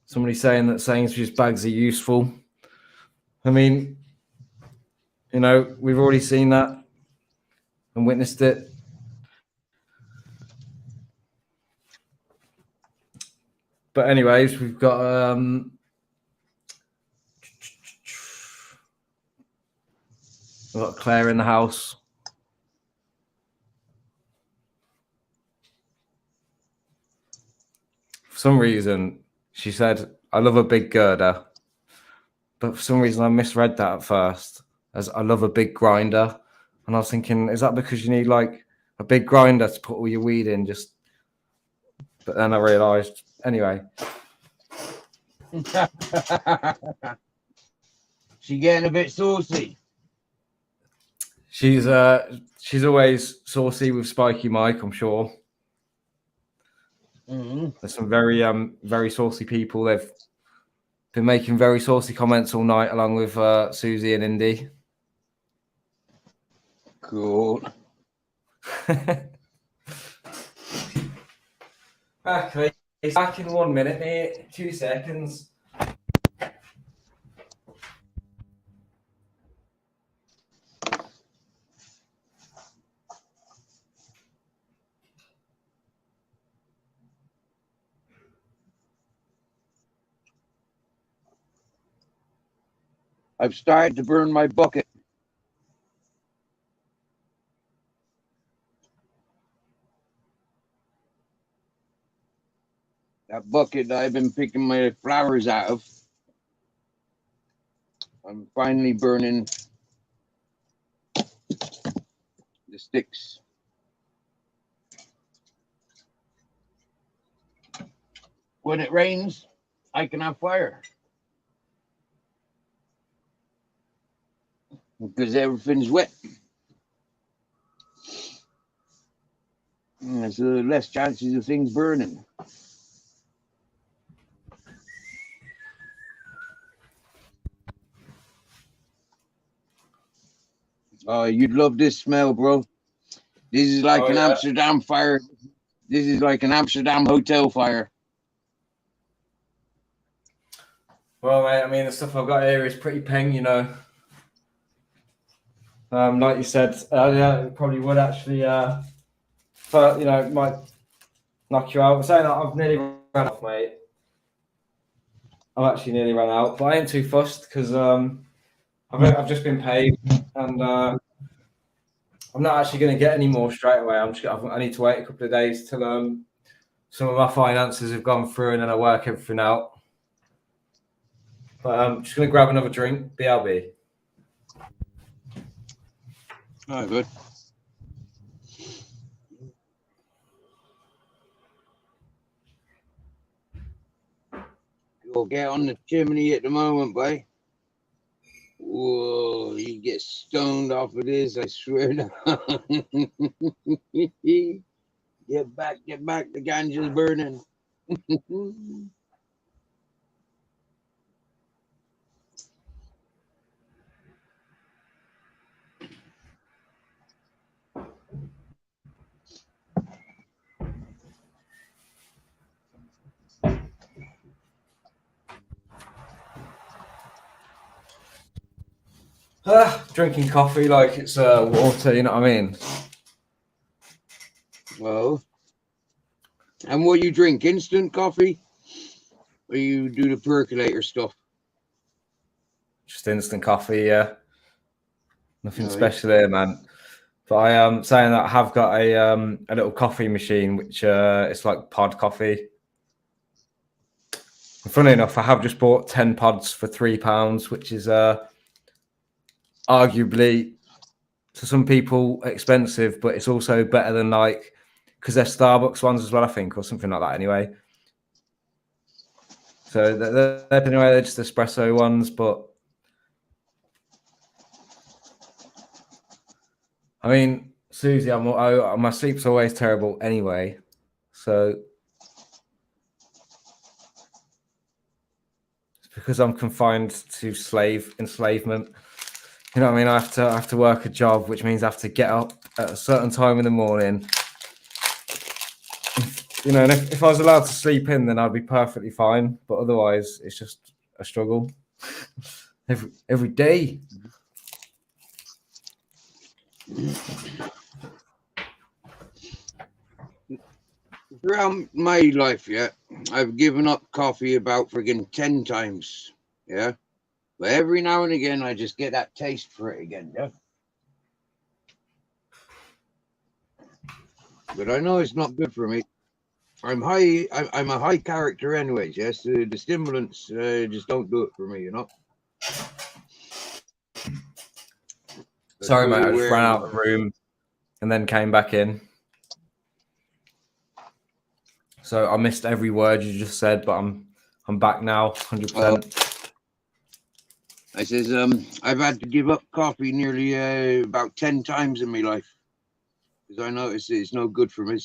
somebody saying that Sainsbury's bags are useful. I mean, you know, we've already seen that and witnessed it. But anyways, we've got Claire in the house. For some reason, she said, "I love a big girder," but for some reason, I misread that at first as "I love a big grinder," and I was thinking, is that because you need like a big grinder to put all your weed in? But then I realised, anyway. She getting a bit saucy. She's always saucy with Spiky Mike, I'm sure. There's some very saucy people. They've been making very saucy comments all night, along with Susie and Indy. Cool. Okay, he's back in 1 minute, mate. 2 seconds. I've started to burn my bucket. That bucket that I've been picking my flowers out of. I'm finally burning the sticks. When it rains, I can have fire. Because everything's wet. And there's less chances of things burning. Oh, you'd love this smell, bro. This is like an Amsterdam fire. This is like an Amsterdam hotel fire. Well, mate, I mean, the stuff I've got here is pretty peng, you know. Like you said earlier, it probably would actually but you know, it might knock you out. I'm saying that I've nearly run out, mate. I've actually nearly run out, but I ain't too fussed because I've just been paid, and I'm not actually going to get any more straight away. I need to wait a couple of days till some of my finances have gone through, and then I work everything out. But I'm just going to grab another drink. BRB. Oh, good. You'll get on the chimney at the moment, boy. Whoa, you get stoned off of this, I swear to Get back, the ganja's burning. Drinking coffee like it's water, you know what I mean? Well, and what you drink? Instant coffee? Or you do the percolator stuff? Just instant coffee, yeah. Nothing Right. special there, man. But I am saying that I have got a little coffee machine, which it's like pod coffee. And funny enough, I have just bought 10 pods for £3, which is arguably to some people expensive, but it's also better than like, because they're Starbucks ones as well, I think, or something like that anyway. So they're just espresso ones, but I mean, Susie, my sleep's always terrible anyway, so it's because I'm confined to enslavement. You know what I mean? I have to work a job, which means I have to get up at a certain time in the morning. You know, and if I was allowed to sleep in, then I'd be perfectly fine. But otherwise, it's just a struggle every day. Throughout my life, yeah, I've given up coffee about friggin' 10 times, yeah. But every now and again, I just get that taste for it again, yeah. But I know it's not good for me. I'm a high character anyways, yes. The stimulants just don't do it for me, you know. Sorry, mate, I just ran out of the room and then came back in. So I missed every word you just said, but I'm back now, 100%. I says, I've had to give up coffee nearly about 10 times in my life because I notice it's no good for me.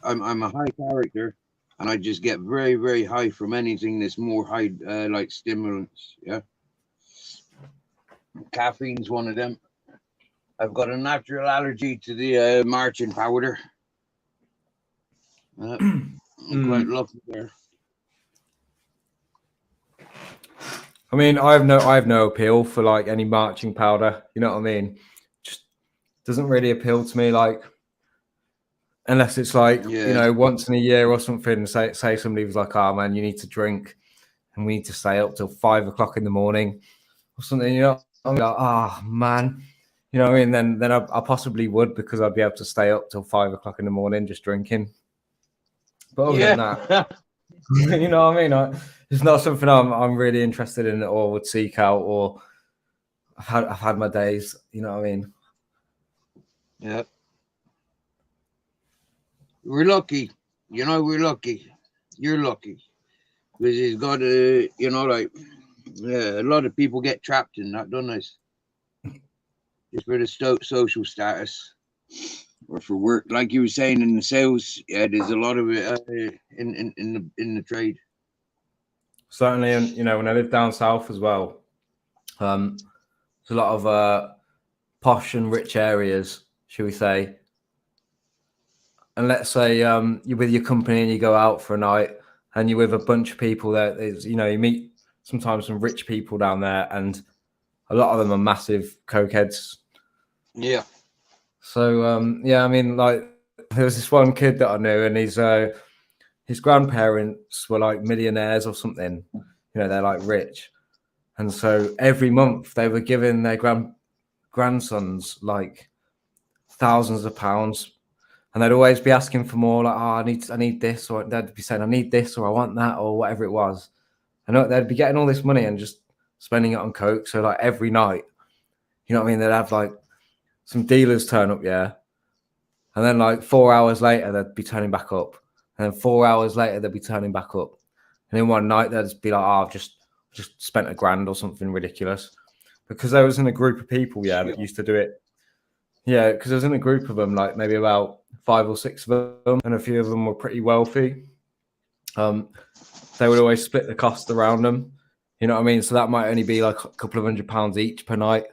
I'm a high character, and I just get very, very high from anything that's more high, like stimulants. Yeah, caffeine's one of them. I've got a natural allergy to the marching powder. I'm quite lucky there. I mean, I have no appeal for like any marching powder. You know what I mean? Just doesn't really appeal to me. Like, unless it's like, you know, once in a year or something. Say somebody was like, "Oh man, you need to drink, and we need to stay up till 5 o'clock in the morning," or something. You know, I'm like, "Oh man," you know what I mean? Then I possibly would, because I'd be able to stay up till 5 o'clock in the morning just drinking. But other than that, you know what I mean? It's not something I'm really interested in or would seek out. Or I've had my days. You know what I mean? Yeah. We're lucky. You know, we're lucky. You're lucky. Because he's got a, you know, like, a lot of people get trapped in that, don't they? Just for the social status or for work. Like you were saying in the sales, yeah, there's a lot of it in the trade. Certainly, and you know, when I lived down south as well, there's a lot of posh and rich areas, shall we say. And let's say you're with your company and you go out for a night and you're with a bunch of people that is, you know, you meet sometimes some rich people down there, and a lot of them are massive cokeheads. Yeah. So yeah, I mean, like there was this one kid that I knew, and his grandparents were like millionaires or something. You know, they're like rich, and so every month they were giving their grandsons like thousands of pounds, and they'd always be asking for more. Like, oh, I need this, or they'd be saying, I need this, or I want that, or whatever it was. I know they'd be getting all this money and just spending it on coke. So like every night, you know what I mean? They'd have like some dealers turn up, yeah, and then like 4 hours later they'd be turning back up, and then 4 hours later they'd be turning back up, and then one night they'd just be like, oh, I've just spent $1,000 or something ridiculous, because there was in a group of people, yeah, that used to do it. Yeah, because I was in a group of them, like maybe about 5 or 6 of them, and a few of them were pretty wealthy. They would always split the cost around them. You know what I mean? So that might only be like a couple of £100 each per night.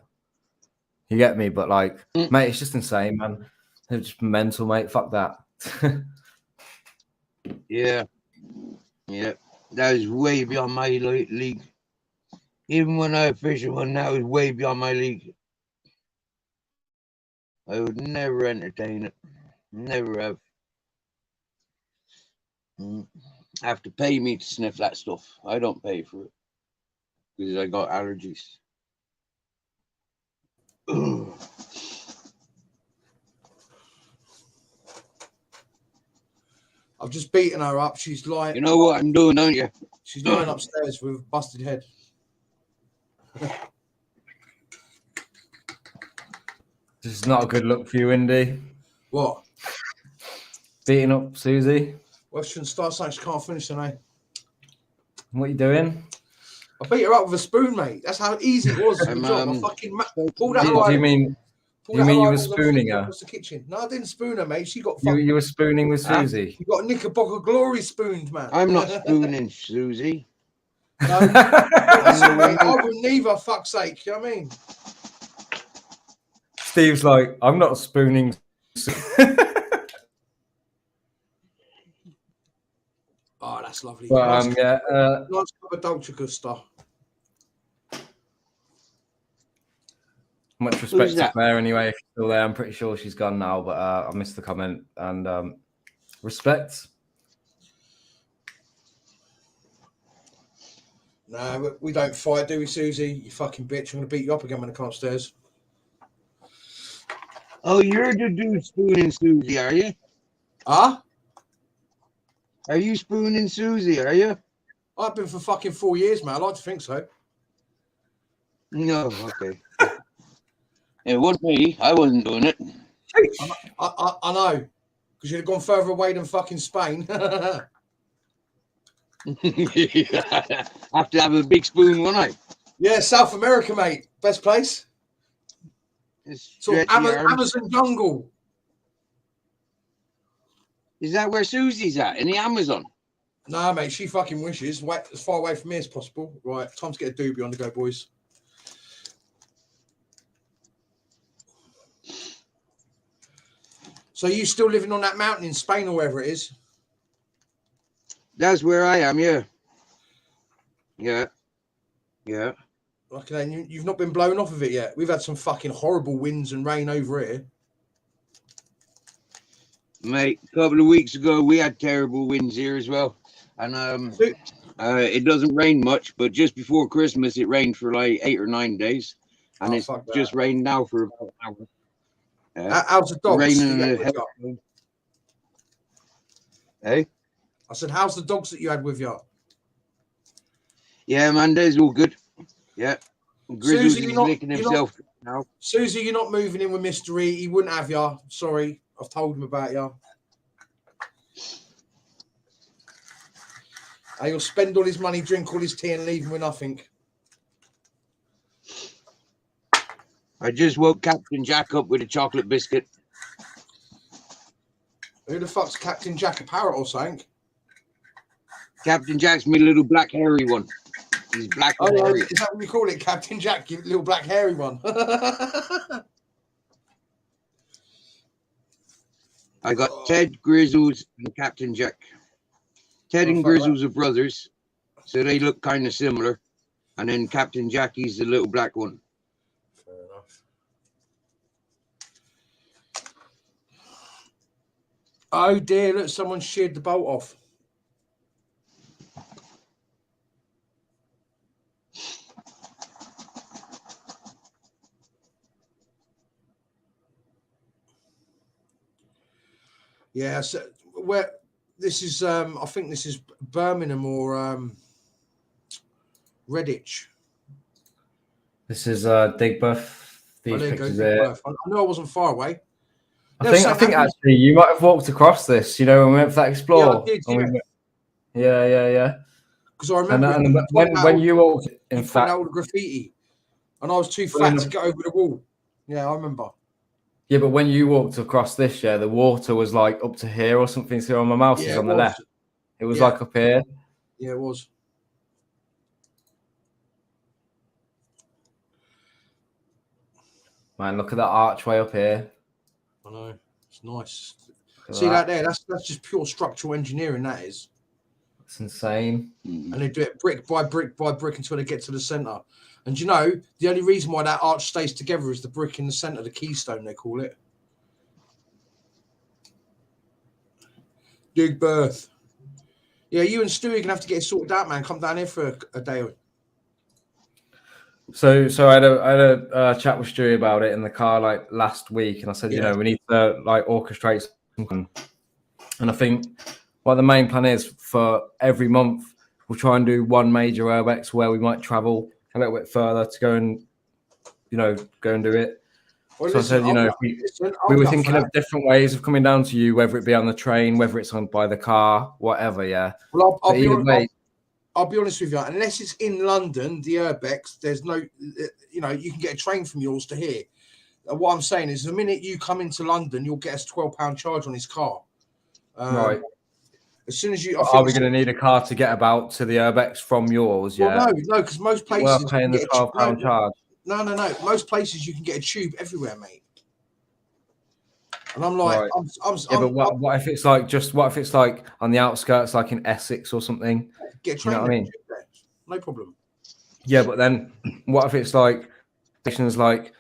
You get me? But like, mate, it's just insane, man. It's just mental, mate. Fuck that. Yeah. That was way beyond my league. Even when I official one, that was way beyond my league. I would never entertain it. Never have. Have to pay me to sniff that stuff. I don't pay for it because I got allergies. I've just beaten her up. She's lying. You know what I'm doing, don't you? She's lying upstairs with a busted head. This is not a good look for you, Indy. What? Beating up Susie. Well, she shouldn't start saying she can't finish tonight. What are you doing? I beat her up with a spoon, mate. That's how easy it was. Good job. I fucking pulled out. Do you mean you were spooning her? Across the kitchen. No, I didn't spoon her, mate. She got. You were spooning with Susie. You got Knickerbocker Glory spooned, man. I'm not spooning Susie. No, I wouldn't either. Fuck's sake. You know what I mean? Steve's like, I'm not spooning. Oh, that's lovely. But, yeah. Nice cup of Dolce Gusto. Much respect to Claire anyway. If she's still there, I'm pretty sure she's gone now, but I missed the comment. And respect. No, we don't fight, do we, Susie? You fucking bitch. I'm going to beat you up again when I come upstairs. Oh, you're the dude spooning Susie, are you? Huh? Are you spooning Susie, are you? I've been for fucking 4 years, man. I like to think so. No, okay. It wasn't me. I wasn't doing it. I know. Because you'd have gone further away than fucking Spain. Have to have a big spoon, won't I? Yeah, South America, mate. Best place. So Amazon jungle. Is that where Susie's at? In the Amazon? Nah, mate. She fucking wishes. Wait, as far away from me as possible. Right. Time to get a doobie on the go, boys. So you still living on that mountain in Spain or wherever it is? That's where I am, yeah. Yeah. Yeah. Okay, you've not been blown off of it yet. We've had some fucking horrible winds and rain over here. Mate, a couple of weeks ago, we had terrible winds here as well. And it doesn't rain much, but just before Christmas, it rained for like 8 or 9 days. And it's just rained now for about an hour. How's the dogs? Raining Hey? I said, how's the dogs that you had with you? Yeah, man, they's all good. Yeah. Grizzly's licking himself now. Susie, you're not moving in with Mr. E. He wouldn't have you. Sorry, I've told him about you. And he'll spend all his money, drink all his tea, and leave him with nothing. I just woke Captain Jack up with a chocolate biscuit. Who the fuck's Captain Jack, a parrot or something? Captain Jack's me little black hairy one. He's black and hairy. Is that what you call it, Captain Jack, you little black hairy one? I got Ted, Grizzles, and Captain Jack. Ted and Grizzles are brothers, so they look kind of similar. And then Captain Jack, he's the little black one. Fair enough. Oh dear! Look, someone sheared the bolt off. Yeah, so where this is, I think this is Birmingham or Redditch. This is Digbeth. These There you go, pictures Big here. Berth. I know I wasn't far away. I think actually you might have walked across this. You know, when we went for that explore. Yeah, I did. Yeah. Because I remember when you walked, in fact, all the graffiti, and I was too fat to get over the wall. Yeah, I remember. Yeah, but when you walked across this, the water was like up to here or something. So on my mouse is on the left. It was like up here. Yeah, it was. Man, look at that archway up here. I know. It's nice. See that there? That's just pure structural engineering, that is. It's insane. And they do it brick by brick by brick until they get to the centre. And you know, the only reason why that arch stays together is the brick in the centre, the keystone, they call it. Big Berth. Yeah, you and Stewie are gonna have to get it sorted out, man. Come down here for a day. So I had a chat with Stewie about it in the car like last week, and I said, you know, we need to like orchestrate something. And I think the main plan is for every month we'll try and do one major urbex where we might travel a little bit further to go and do it. Well, so listen, I said, you know, we were thinking of different ways of coming down to you, whether it be on the train, whether it's on by the car, whatever. Yeah. Well, I'll be honest with you. Unless it's in London, the urbex, there's no, you know, you can get a train from yours to here. What I'm saying is, the minute you come into London, you'll get us £12 charge on his car. Right. As soon as you, are we going to need a car to get about to the urbex from yours? Well, no, because most places we're paying the £12 charge. No. Most places you can get a tube everywhere, mate. And I'm like, right. What if it's like on the outskirts, like in Essex or something? Get a train. You know what I mean? No problem. Yeah, but then what if it's like stations like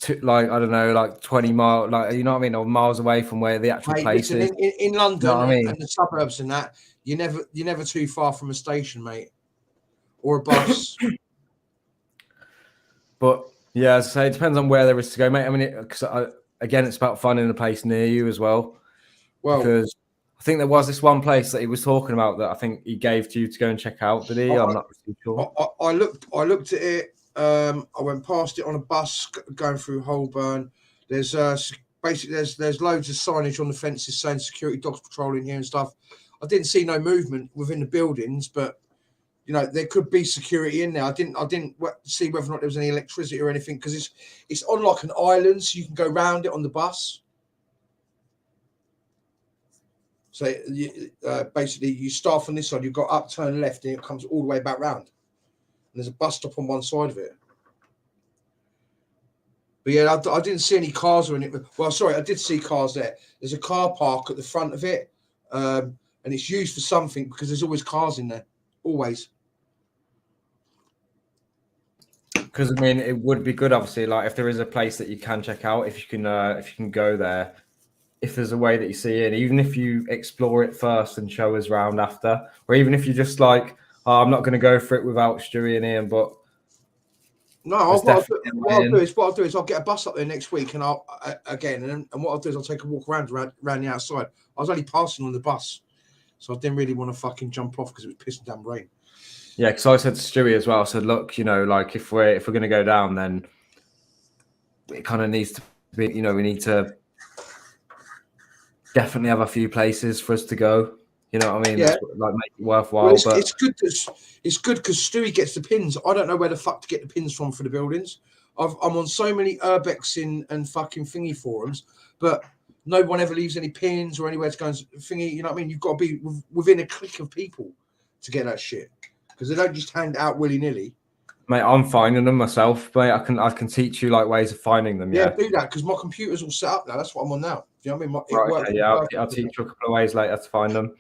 I don't know, like 20 miles, like, you know what I mean, or miles away from where the actual place is. In London, you know what I mean? And the suburbs and that, you're never too far from a station, mate, or a bus. But yeah, as I say, it depends on where there is to go, mate. I mean, because again, it's about finding a place near you as well. Well, because I think there was this one place that he was talking about that I think he gave to you to go and check out. Did he? I'm not really sure. I looked at it. I went past it on a bus going through Holborn. There's basically there's loads of signage on the fences saying security dogs patrolling here and stuff. I didn't see no movement within the buildings, but you know there could be security in there. I didn't see whether or not there was any electricity or anything because it's on like an island, so you can go round it on the bus. So basically, you start from this side, you've got up, turn left, and it comes all the way back round. And there's a bus stop on one side of it. But yeah, I didn't see any cars or anything. Well, sorry, I did see cars there. There's a car park at the front of it, and it's used for something because there's always cars in there, always. Because I mean, it would be good, obviously, like if there is a place that you can check out, if you can go there. If there's a way that you see it, even if you explore it first and show us round after, or even if you just like, oh, I'm not going to go for it without Stewie and Ian, but no, what I'll do is I'll get a bus up there next week, and I'll and what I'll do is I'll take a walk around the outside. I was only passing on the bus, so I didn't really want to fucking jump off because it was pissing down rain. Yeah, because I said to Stewie as well, I said, look, you know, like if we're going to go down, then it kind of needs to be, you know, we need to definitely have a few places for us to go. You know what I mean? Yeah. Like make it worthwhile. Well, but it's good because Stewie gets the pins. I don't know where the fuck to get the pins from for the buildings. I'm on so many urbex and fucking thingy forums, but no one ever leaves any pins or anywhere to go and thingy. You know what I mean? You've got to be within a clique of people to get that shit because they don't just hand out willy nilly. Mate, I'm finding them myself, mate. I can teach you like ways of finding them. Yeah, do that because my computer's all set up now. That's what I'm on now. Do you know what I mean? I'll teach you a couple of ways later to find them,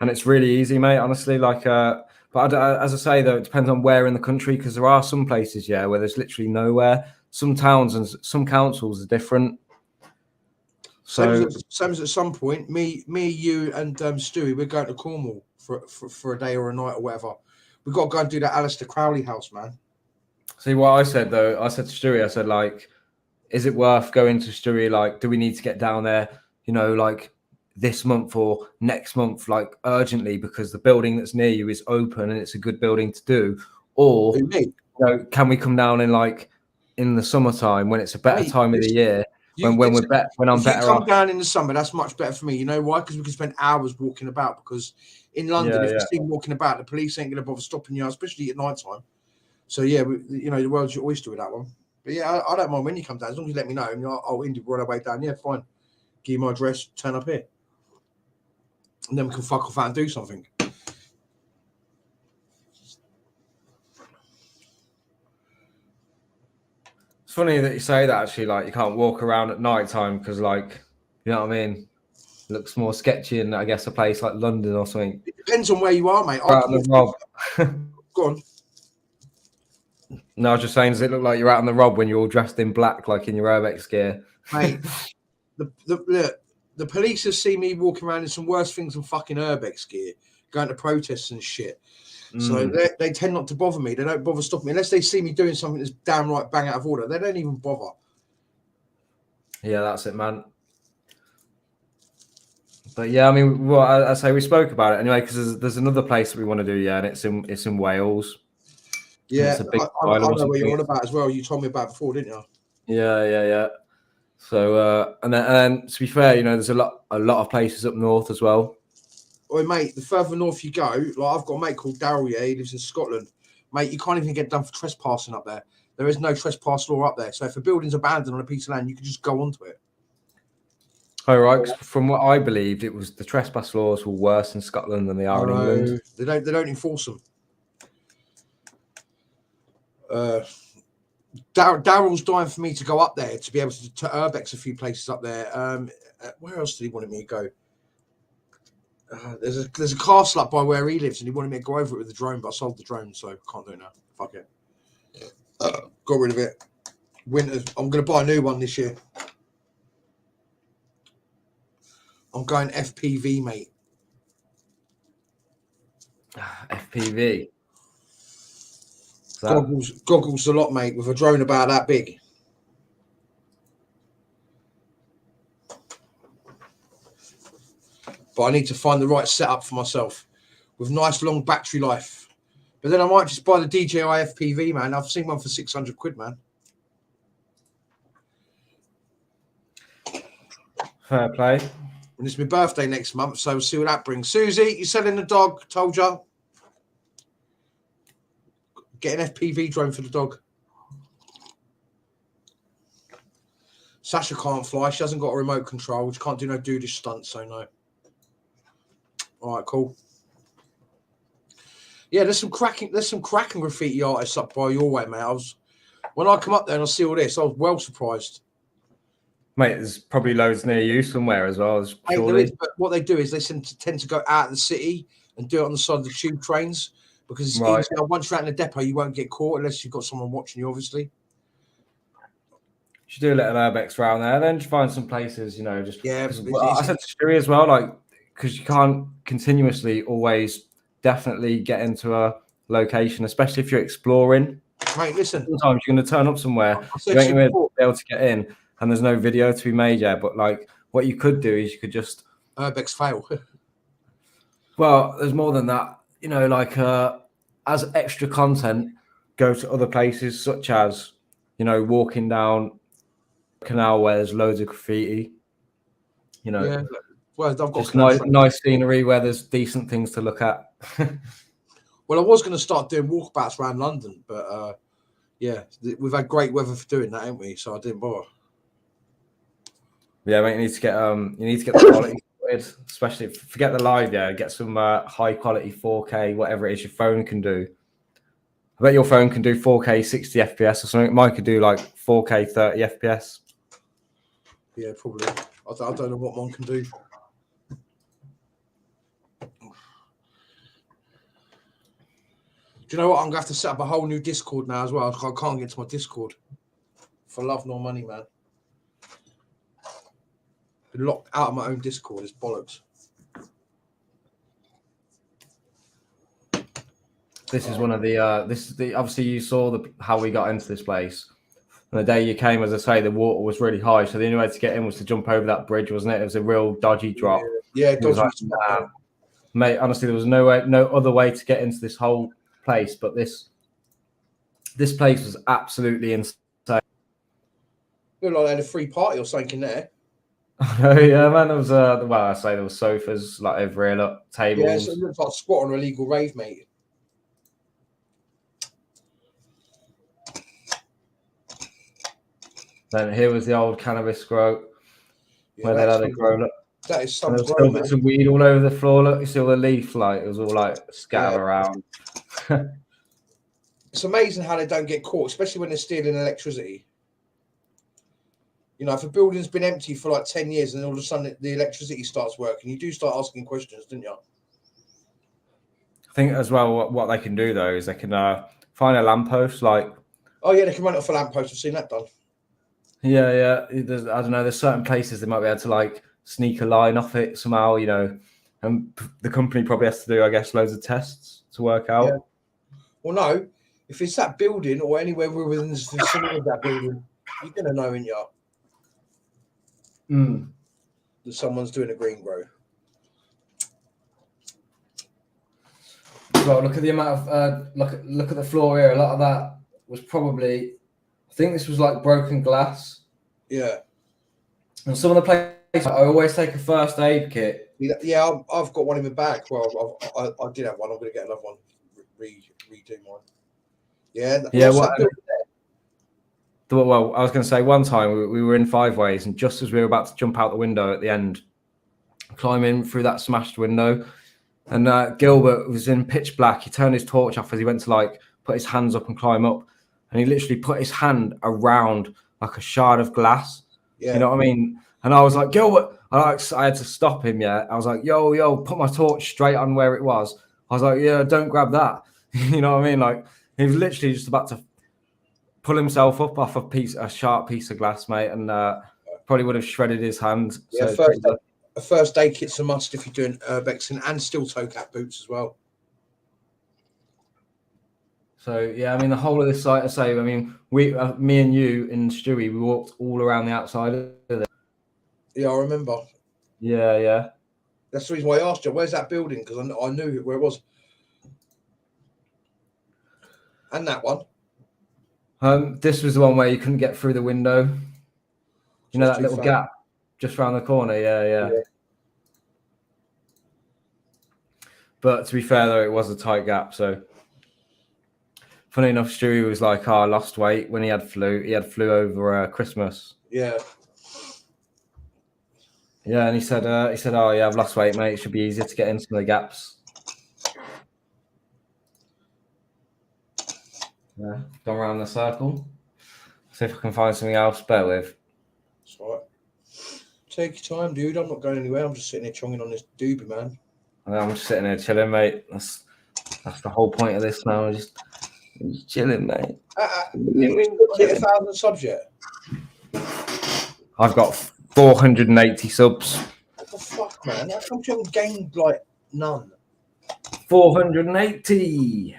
and it's really easy, mate. Honestly, like, but as I say though, it depends on where in the country because there are some places, where there's literally nowhere. Some towns and some councils are different. So same as at some point, me, you, and Stewie, we're going to Cornwall for a day or a night or whatever. We've got to go and do that Alistair Crowley house, man. see what I said though. I said to Stewie, I said like, is it worth going to Stewie? Like, do we need to get down there? You know, like this month or next month, like urgently, because the building that's near you is open and it's a good building to do. Or you know, can we come down in the summertime when it's a better time of the year? When I'm better come off. down in the summer, that's much better for me. You know why? Because we can spend hours walking about. Because in London, if you see walking about, the police ain't going to bother stopping you, especially at night time. So yeah, you know, the world's your oyster with that one. But yeah, I don't mind when you come down, as long as you let me know. And you're like, oh, Indy, we're on our way down. Yeah, fine. Give you my address, turn up here, and then we can fuck off out and do something. It's funny that you say that. Actually, like you can't walk around at night time because, like, you know what I mean. It looks more sketchy in, I guess, a place like London or something. It depends on where you are, mate. Out on the rob. Go on. No, I was just saying, does it look like you're out on the rob when you're all dressed in black, like in your Urbex gear? Mate, the police have seen me walking around in some worse things than fucking Urbex gear, going to protests and shit. So they tend not to bother me. They don't bother stopping me unless they see me doing something that's damn right bang out of order. They don't even bother. Yeah, that's it, man. But yeah, I mean, well, I say we spoke about it anyway because there's another place that we want to do, yeah, and it's in Wales. Yeah, it's a big I know what you're on about as well. You told me about it before, didn't you? Yeah. So and then to be fair, you know, there's a lot of places up north as well. Oh, mate, the further north you go, like I've got a mate called Daryl, yeah, he lives in Scotland. Mate, you can't even get done for trespassing up there. There is no trespass law up there. So if a building's abandoned on a piece of land, you can just go onto it. Oh, right. From what I believed, it was the trespass laws were worse in Scotland than they are in England. They don't enforce them. Daryl's dying for me to go up there to be able to urbex a few places up there. Where else did he want me to go? There's a castle up by where he lives, and he wanted me to go over it with the drone, but I sold the drone, so I can't do it now. Fuck it. Got rid of it. Winter. I'm going to buy a new one this year. I'm going FPV, mate. FPV. Goggles a lot, mate, with a drone about that big. But I need to find the right setup for myself with nice long battery life. But then I might just buy the DJI FPV, man. I've seen one for 600 quid, man. Fair play. And it's my birthday next month, so we'll see what that brings. Susie, you selling the dog? Told you. Get an FPV drone for the dog. Sasha can't fly. She hasn't got a remote control. She can't do no dudish stunts, so no. All right, cool. Yeah, there's some cracking graffiti artists up by your way, mate. When I come up there and I see all this, I was well surprised. Mate, there's probably loads near you somewhere as well. Mate, there is, but what they do is they tend to go out of the city and do it on the side of the tube trains because it's easier. Once you're out in the depot, you won't get caught unless you've got someone watching you, obviously. You should do a little urbex around there, then just find some places, you know, just yeah. I said to Stewie as well, like, because you can't continuously always definitely get into a location, especially if you're exploring. Mate, listen. Sometimes you're going to turn up somewhere, you ain't going to be able to get in, and there's no video to be made yet. But like, what you could do is you could just urbex fail. Well, there's more than that, you know. Like, as extra content, go to other places such as, you know, walking down a canal where there's loads of graffiti. You know. Yeah. Well, I've got just nice scenery where there's decent things to look at. Well, I was going to start doing walkabouts around London, but yeah, we've had great weather for doing that, haven't we? So I didn't bother. Yeah, mate, you need to get the quality sorted, especially forget the live. Yeah, get some high quality 4K, whatever it is your phone can do. I bet your phone can do 4K 60 FPS or something. Mine could do like 4K 30 FPS. Yeah, probably. I don't know what one can do. Do you know what? I'm going to have to set up a whole new Discord now as well. I can't get to my Discord. For love nor money, man. Been locked out of my own Discord. It's bollocks. This is one of the. This is the. Obviously, you saw how we got into this place. And the day you came, as I say, the water was really high, so the only way to get in was to jump over that bridge, wasn't it? It was a real dodgy drop. Yeah, It was dodgy. like, nah. Mate, honestly, there was no other way to get into this whole place, but this place was absolutely insane. Looked like they had a free party or something in there. Oh yeah, man. There was well, I say there was sofas like over here, look, tables. Yeah, so it looks like a spot on a legal rave, mate. Then here was the old cannabis grow where they had it grown up. That is And some there was still grow, bits of weed all over the floor. Look, you see all the leaf, like it was all like scattered around. It's amazing how they don't get caught, especially when they're stealing electricity. You know, if a building's been empty for like 10 years and all of a sudden the electricity starts working, you do start asking questions, don't you? I think as well what they can do though is they can find a lamppost, like Oh yeah, they can run it off a lamppost. I've seen that done. yeah. I don't know. There's certain places they might be able to like sneak a line off it somehow, you know. And the company probably has to do, I guess, loads of tests to work out. Yeah. Well, no, if it's that building or anywhere within the vicinity of that building, you're gonna know, ain't you? That someone's doing a green grow. Well, look at the amount of look at the floor here. A lot of that was probably, I think this was like broken glass. Yeah. And some of the places I always take a first aid kit. Yeah, I've got one in my bag. Well, I did have one. I'm gonna get another one. Redo mine. Yeah. Yeah. Well, I was going to say one time we were in Five Ways, and just as we were about to jump out the window at the end, climb in through that smashed window, and Gilbert was in pitch black. He turned his torch off as he went to like put his hands up and climb up, and he literally put his hand around like a shard of glass. Yeah. You know what I mean? And I was like, Gilbert, I had to stop him. Yeah, I was like, yo, put my torch straight on where it was. I was like, yeah, don't grab that. You know what I mean? Like he was literally just about to pull himself up off a sharp piece of glass, mate, and probably would have shredded his hand. Yeah, So a first aid kit's a must if you're doing urbexing and steel toe cap boots as well. So yeah, I mean the whole of this site. I say, I mean, me and you and Stewie, we walked all around the outside of it. Yeah, I remember. Yeah. That's the reason why I asked you, where's that building? Because I knew where it was. And that one. This was the one where you couldn't get through the window. You know that little far. gap just around the corner. Yeah. But to be fair though, it was a tight gap. So funny enough, Stewie was like, "Oh, I lost weight when he had flu. He had flu over Christmas." Yeah. Yeah, and he said, "Oh yeah, I've lost weight, mate. It should be easier to get in some of the gaps." Yeah, gone around the circle. See if I can find something else. Bear with. That's all right. Take your time, dude. I'm not going anywhere. I'm just sitting here chonging on this doobie, man. I'm just sitting here chilling, mate. That's the whole point of this now. Just chilling, mate. Hit 1,000 subs yet? I've got 480 subs. What the fuck, man? How come you haven't gained like none? 480.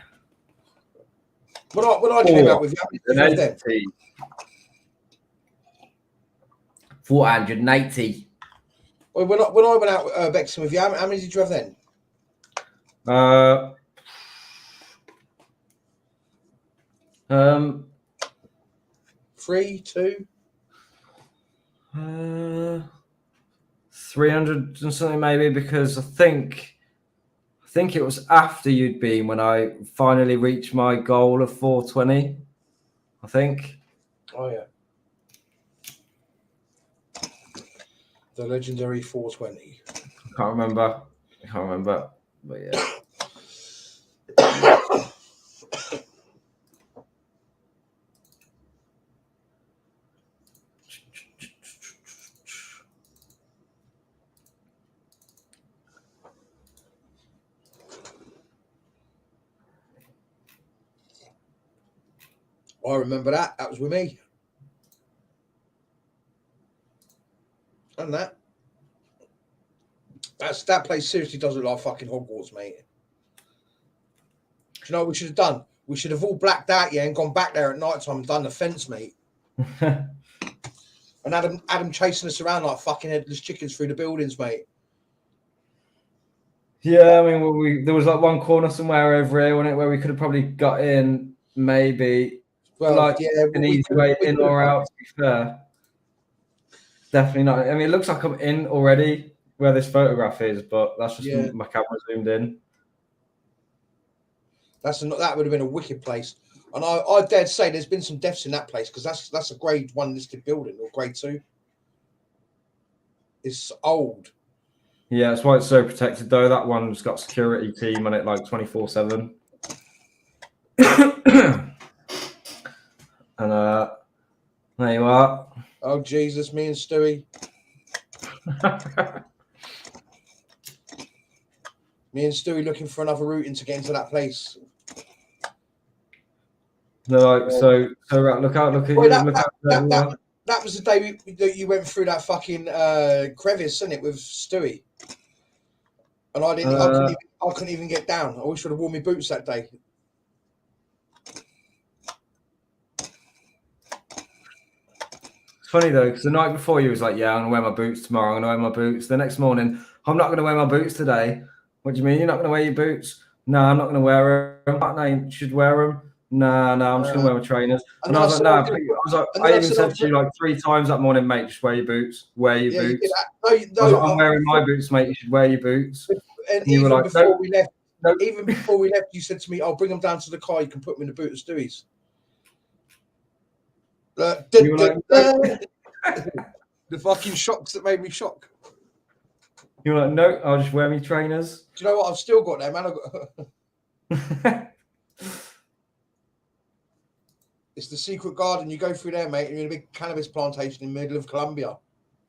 When I came out with you, how many did you have then? 480. Well, when I went out Bexon with you, how many did you have then? 3, 2? 300 and something maybe, because I think it was after you'd been when I finally reached my goal of 420. I think. Oh yeah. The legendary 420. I can't remember, but yeah. I remember that was with me. And that. That place seriously does look like fucking Hogwarts, mate. Do you know what we should have done? We should have all blacked out, yeah, and gone back there at night time and done the fence, mate. And Adam chasing us around like fucking headless chickens through the buildings, mate. Yeah, I mean, there was like one corner somewhere over here, wasn't it, where we could have probably got in, maybe. Well, like yeah, an easy way in or out, to be fair. Definitely not. I mean, it looks like I'm in already where this photograph is, but that's just my camera zoomed in. That would have been a wicked place. And I dare say there's been some deaths in that place because that's a grade 1 listed building or grade 2. It's old. Yeah, that's why it's so protected though. That one's got security team on it like 24/7. And there you are. Oh Jesus, me and Stewie. Me and Stewie looking for another route to get into that place. No, like, so right, look out, look at Well, you, look out. That was the day that you went through that fucking crevice, isn't it, with Stewie? And I couldn't even get down. I wish I'd have worn my boots that day. It's funny though, because the night before you was like, yeah, I'm gonna wear my boots tomorrow, I'm gonna wear my boots. The next morning, I'm not gonna wear my boots today. What do you mean you're not gonna wear your boots? No, I'm not gonna wear them. No, you should wear them. No, I'm just gonna wear my trainers. And I was like, no, I even said to you like 3 times that morning, mate, just wear your boots. Wear your boots. I'm wearing my boots, mate. You should wear your boots. And even like, before we left, even before we left, you said to me, "I'll bring them down to the car. You can put them in the boot of Stewie's." The fucking shocks that made me shock. You were like, no, I'll just wear my trainers. Do you know what? I've still got them, man. It's the secret garden. You go through there, mate, and you're in a big cannabis plantation in the middle of Colombia.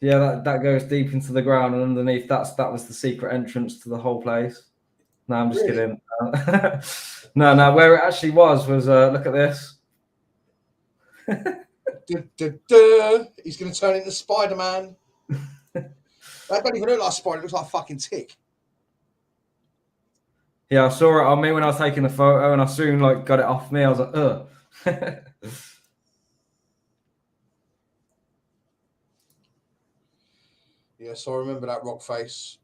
Yeah, that goes deep into the ground, and underneath that was the secret entrance to the whole place. No, I'm just kidding. No, where it actually was look at this. He's going to turn into Spider-Man. That don't even look like a spider. It looks like a fucking tick. Yeah, I saw it on me when I was taking the photo, and I soon got it off me. I was like, ugh. Yeah, so I remember that rock face.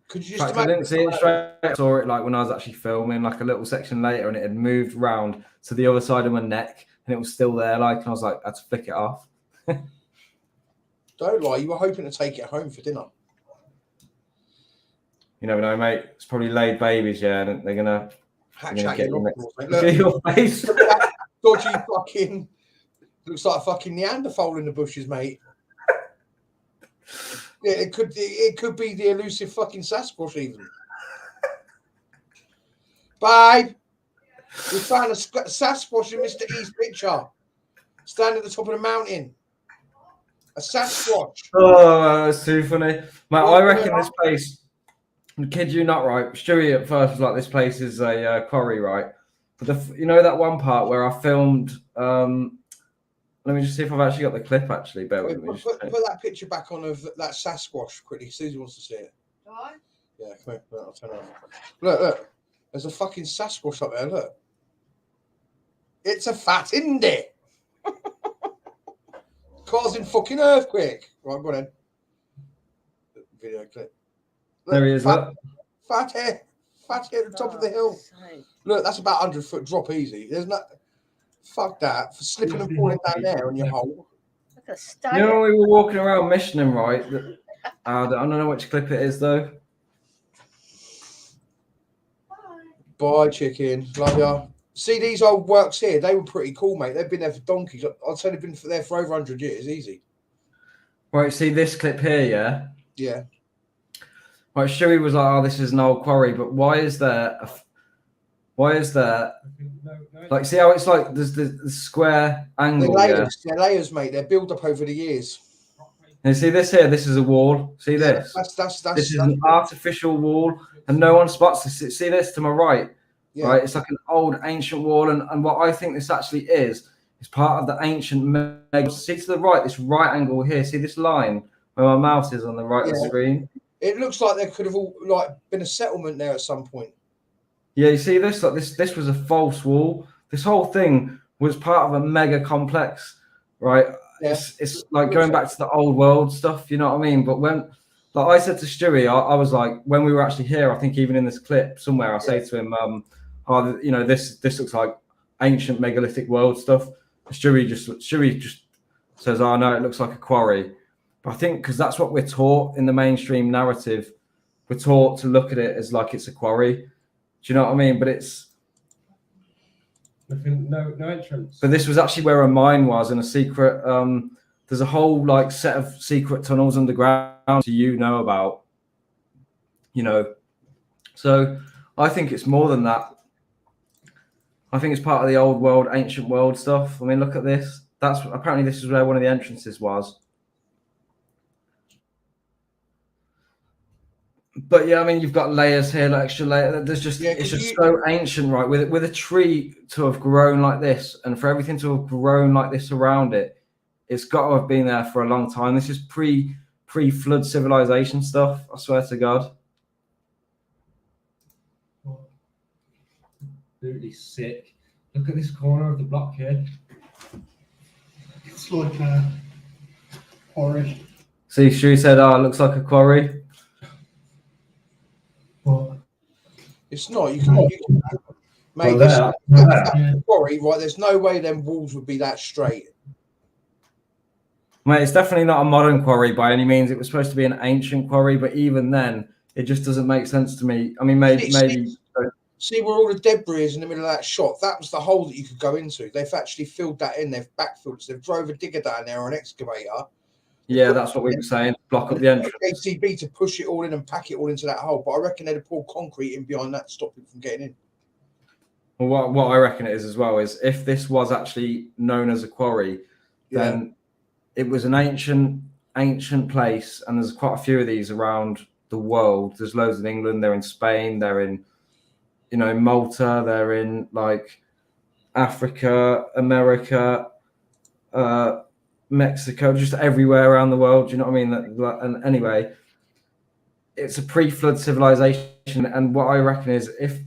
Could you just imagine? I didn't see it straight. I saw it when I was actually filming, a little section later, and it had moved round to the other side of my neck, and it was still there. And I was like, I had to flick it off. Don't lie, you were hoping to take it home for dinner. You never know, mate. It's probably laid babies, yeah, and they're gonna get your face. Dodgy fucking looks like a fucking Neanderthal in the bushes, mate. Yeah, it could be the elusive fucking Sasquatch even. Babe, we found a Sasquatch in Mr. E's picture. Standing at the top of the mountain. A Sasquatch. Oh, that's too funny. Mate, I reckon this place, kid you not, right? Stewie at first was like, this place is a quarry, right? But you know that one part where I filmed, let me just see if I've actually got the clip, actually. Bear with me. Put that picture back on of that Sasquatch quickly. Susie wants to see it. Right. Yeah, come here. I'll turn it off. Look. There's a fucking Sasquatch up there, look. It's a fat indie. Causing fucking earthquake. Right, go on then. Video clip. Look, there he is, look. Fat hair at the top of the hill. Look, that's about 100-foot drop easy. There's not. Fuck that for slipping and falling down there on your hole. You know, we were walking around missioning, right? I don't know which clip it is though. Bye, chicken. Love ya. See these old works here? They were pretty cool, mate. They've been there for donkeys. I'd say they've been there for over 100 years, easy. Right, see this clip here, yeah? Yeah. Right, Stewie was like, "Oh, this is an old quarry," but why is there? Like, see how it's like there's the square angle. They're layers, mate. They're built up over the years. And see this here? This is a wall. See this? This is an artificial wall, and no one spots this. See this to my right? Yeah. Right, it's like an old ancient wall, and what I think this actually is part of the ancient. See to the right, this right angle here. See this line where my mouse is on the right of the screen? It looks like there could have all like been a settlement there at some point. Yeah, you see this? Like this was a false wall. This whole thing was part of a mega complex, right? Yeah. It's like going back to the old world stuff, you know what I mean? But when, like I said to Stewie, I was like, when we were actually here, I think even in this clip somewhere, I say to him, oh, you know, this looks like ancient megalithic world stuff. Stewie just says, oh no, it looks like a quarry. But I think because that's what we're taught in the mainstream narrative, we're taught to look at it as like it's a quarry. Do you know what I mean? But it's no entrance. But this was actually where a mine was and a secret. There's a whole like set of secret tunnels underground you know about. You know, so I think it's more than that. I think it's part of the old world, ancient world stuff. I mean, look at this. That's apparently this is where one of the entrances was. But yeah, I mean, you've got layers here, like extra layer. There's just it's just so ancient, right? With a tree to have grown like this, and for everything to have grown like this around it, it's got to have been there for a long time. This is pre-flood civilization stuff. I swear to God. Absolutely sick. Look at this corner of the block here. It's like a quarry. See, Shu said, "Oh, it looks like a quarry." What? It's not. You can mate, quarry, right? There's no way them walls would be that straight. Mate, it's definitely not a modern quarry by any means. It was supposed to be an ancient quarry, but even then, it just doesn't make sense to me. I mean, maybe. See where all the debris is in the middle of that shot? That was the hole that you could go into. They've actually filled that in. They've backfilled it. They've drove a digger down there or an excavator. Yeah, that's what we were saying. Block up the entrance. ACB to push it all in and pack it all into that hole. But I reckon they'd have poured concrete in behind that to stop people from getting in. Well, what I reckon it is as well is if this was actually known as a quarry, then it was an ancient place, and there's quite a few of these around the world. There's loads in England. They're in Spain. They're in, you know, Malta. They're in like Africa, America, Mexico, just everywhere around the world. Do you know what I mean? And anyway, it's a pre-flood civilization, and what I reckon is if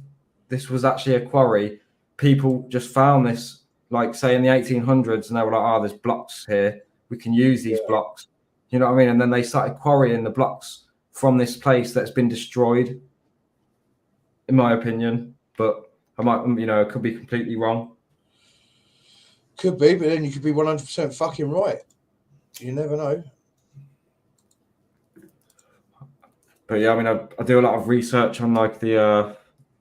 this was actually a quarry, people just found this, like say in the 1800s, and they were like, "Oh, there's blocks here. We can use these blocks." You know what I mean? And then they started quarrying the blocks from this place that's been destroyed, in my opinion. But I might, you know, could be completely wrong. Could be, but then you could be 100% fucking right. You never know. But yeah, I mean, I do a lot of research on like the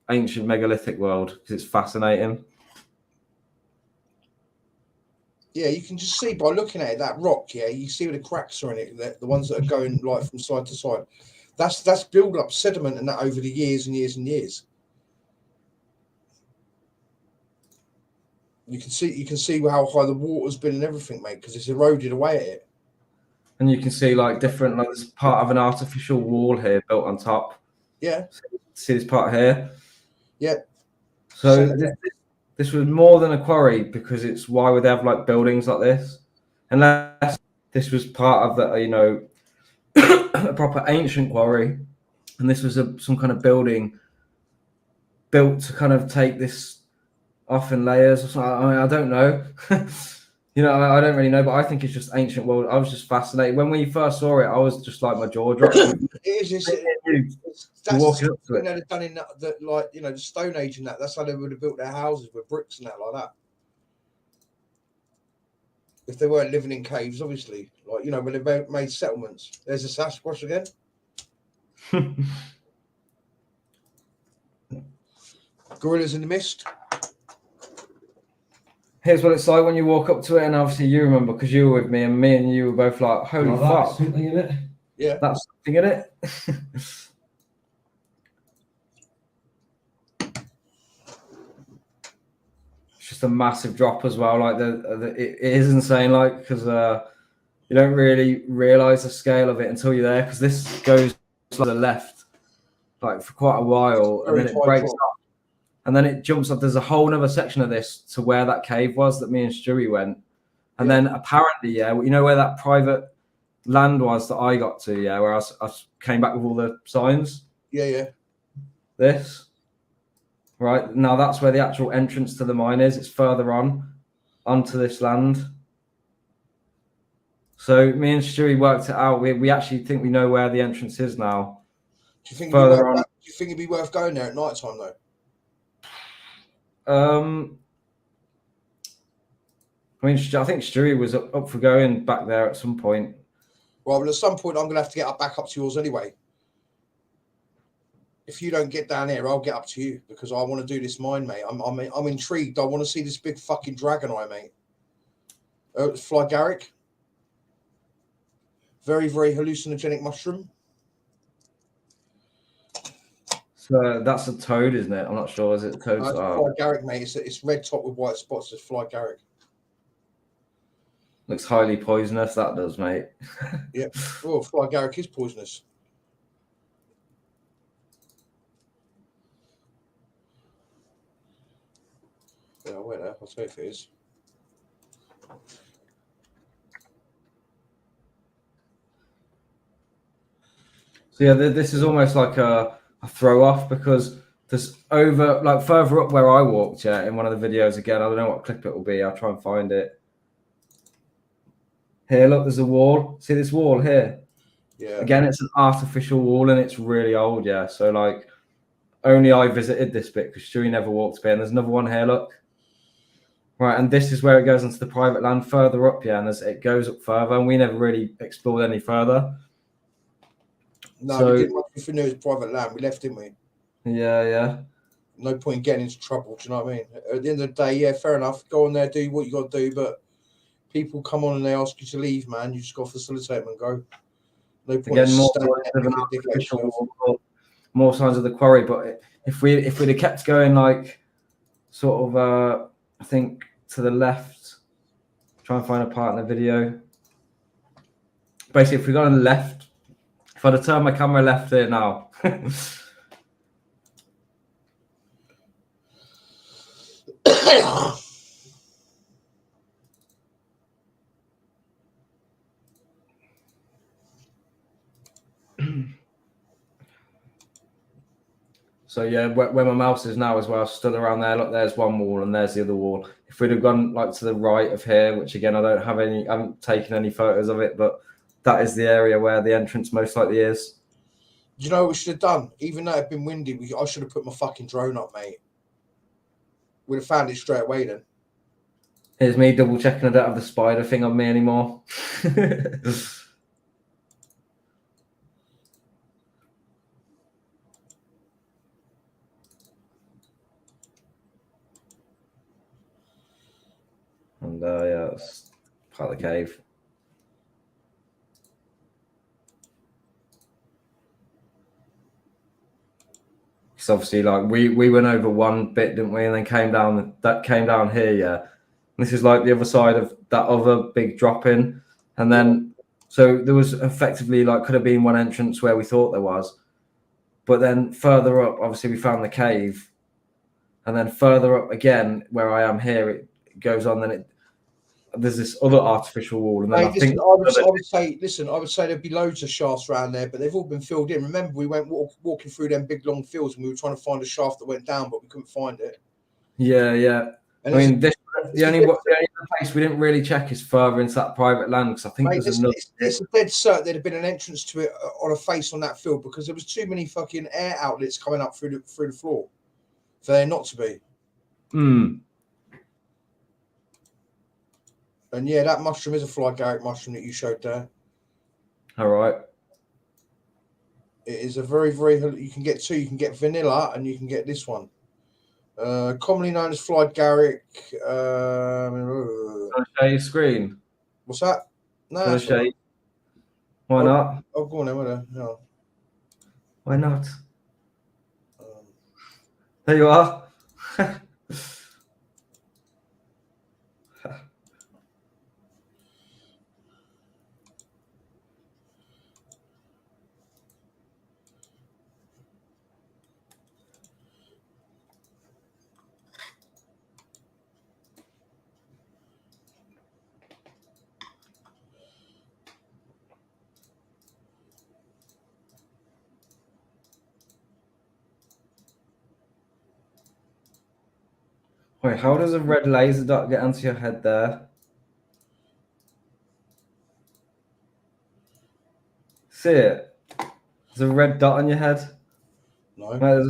ancient megalithic world because it's fascinating. Yeah, you can just see by looking at it, that rock, you see where the cracks are in it, the ones that are going like from side to side. That's build up sediment and that over the years and years and years. You can see how high the water's been and everything, mate, because it's eroded away at it. And you can see like different, like there's part of an artificial wall here built on top. Yeah. See this part here? Yeah. So this was more than a quarry because it's why would they have like buildings like this? Unless this was part of the, you know, a proper ancient quarry, and this was some kind of building built to kind of take this off in layers or something. I mean, I don't know. You know, I don't really know, but I think it's just ancient world. I was just fascinated when we first saw it. I was just like my jaw dropped. It is. That's walking up to it. They'd have done in that, like, you know, the Stone Age and that. That's how they would have built their houses with bricks and that like that. If they weren't living in caves, obviously, like, you know, when they made settlements. There's a Sasquatch again. Gorillas in the Mist. Here's what it's like when you walk up to it, and obviously you remember because you were with me, and me and you were both like, "Holy fuck!" That's something in it. Yeah, that's something in it. It's just a massive drop as well. Like it is insane. Like because you don't really realize the scale of it until you're there. Because this goes to the left, like for quite a while, and then it breaks up. And then it jumps up. There's a whole other section of this to where that cave was that me and Stewie went. And then apparently, you know where that private land was that I got to, yeah, where I came back with all the signs. Yeah. This, right now, that's where the actual entrance to the mine is. It's further on onto this land. So me and Stewie worked it out. We actually think we know where the entrance is now. Do you think Further on. do you think it'd be worth going there at night time though? I mean, I think Stewie was up for going back there at some point. Well, but at some point I'm gonna have to get back up to yours anyway. If you don't get down here, I'll get up to you because I want to do this mine, mate. I'm intrigued. I want to see this big fucking dragon eye, mate. Fly Garrick. Very, very hallucinogenic mushroom. So that's a toad, isn't it? I'm not sure. Is it toads? It's Fly Garrick, mate. It's red top with white spots. It's Fly Garrick. Looks highly poisonous. That does, mate. Yeah. Oh, Fly Garrick is poisonous. Yeah, wait there. I'll tell you if it is. So yeah, this is almost like a throw off because there's further up where I walked, yeah, in one of the videos again. I don't know what clip it will be. I'll try and find it. Here, look, there's a wall. See this wall here? Yeah. Again, it's an artificial wall and it's really old, yeah. So like only I visited this bit because Stewie never walked by. And there's another one here, look. Right, and this is where it goes into the private land further up, yeah, and it goes up further, and we never really explored any further. No, we didn't. If we knew it was private land, we left, didn't we? Yeah. No point in getting into trouble. Do you know what I mean? At the end of the day, yeah, fair enough. Go on there, do what you got to do. But people come on and they ask you to leave, man. You just got to facilitate them and go. No point. Again, more signs of the quarry. But if we'd have kept going, like sort of, I think to the left, try and find a part in the video. Basically, if we go on the left, if I'd have turned my camera left here now. So yeah, where my mouse is now as well, stood around there. Look, there's one wall and there's the other wall. If we'd have gone like to the right of here, which again I haven't taken any photos of it, but that is the area where the entrance most likely is. Do you know what we should have done? Even though it had been windy, I should have put my fucking drone up, mate. We'd have found it straight away then. Here's me double checking I don't have the spider thing on me anymore. And yeah, that's part of the cave. Because obviously, like we went over one bit, didn't we? And then came down here, yeah. And this is like the other side of that other big drop in, and then so there was effectively like could have been one entrance where we thought there was, but then further up, obviously we found the cave, and then further up again where I am here, it goes on. Then there's this other artificial wall, and then Mate, listen, I would say there'd be loads of shafts around there, but they've all been filled in. Remember, we went walking through them big long fields, and we were trying to find a shaft that went down, but we couldn't find it. Yeah. And I mean, the only place we didn't really check is further into that private land because I think there's another. It's a dead cert there'd have been an entrance to it on a face on that field because there was too many fucking air outlets coming up through the floor for there not to be. And yeah, that mushroom is a Fly Garrick mushroom that you showed there. All right. It is a very, very. You can get two. You can get vanilla, and you can get this one. Commonly known as Fly Garrick. Can I share your screen? What's that? No, Can I share? Right. Why not? Oh, go on then. No. Why not? There you are. Wait, how does a red laser dot get onto your head there? See it? There's a red dot on your head. No. No,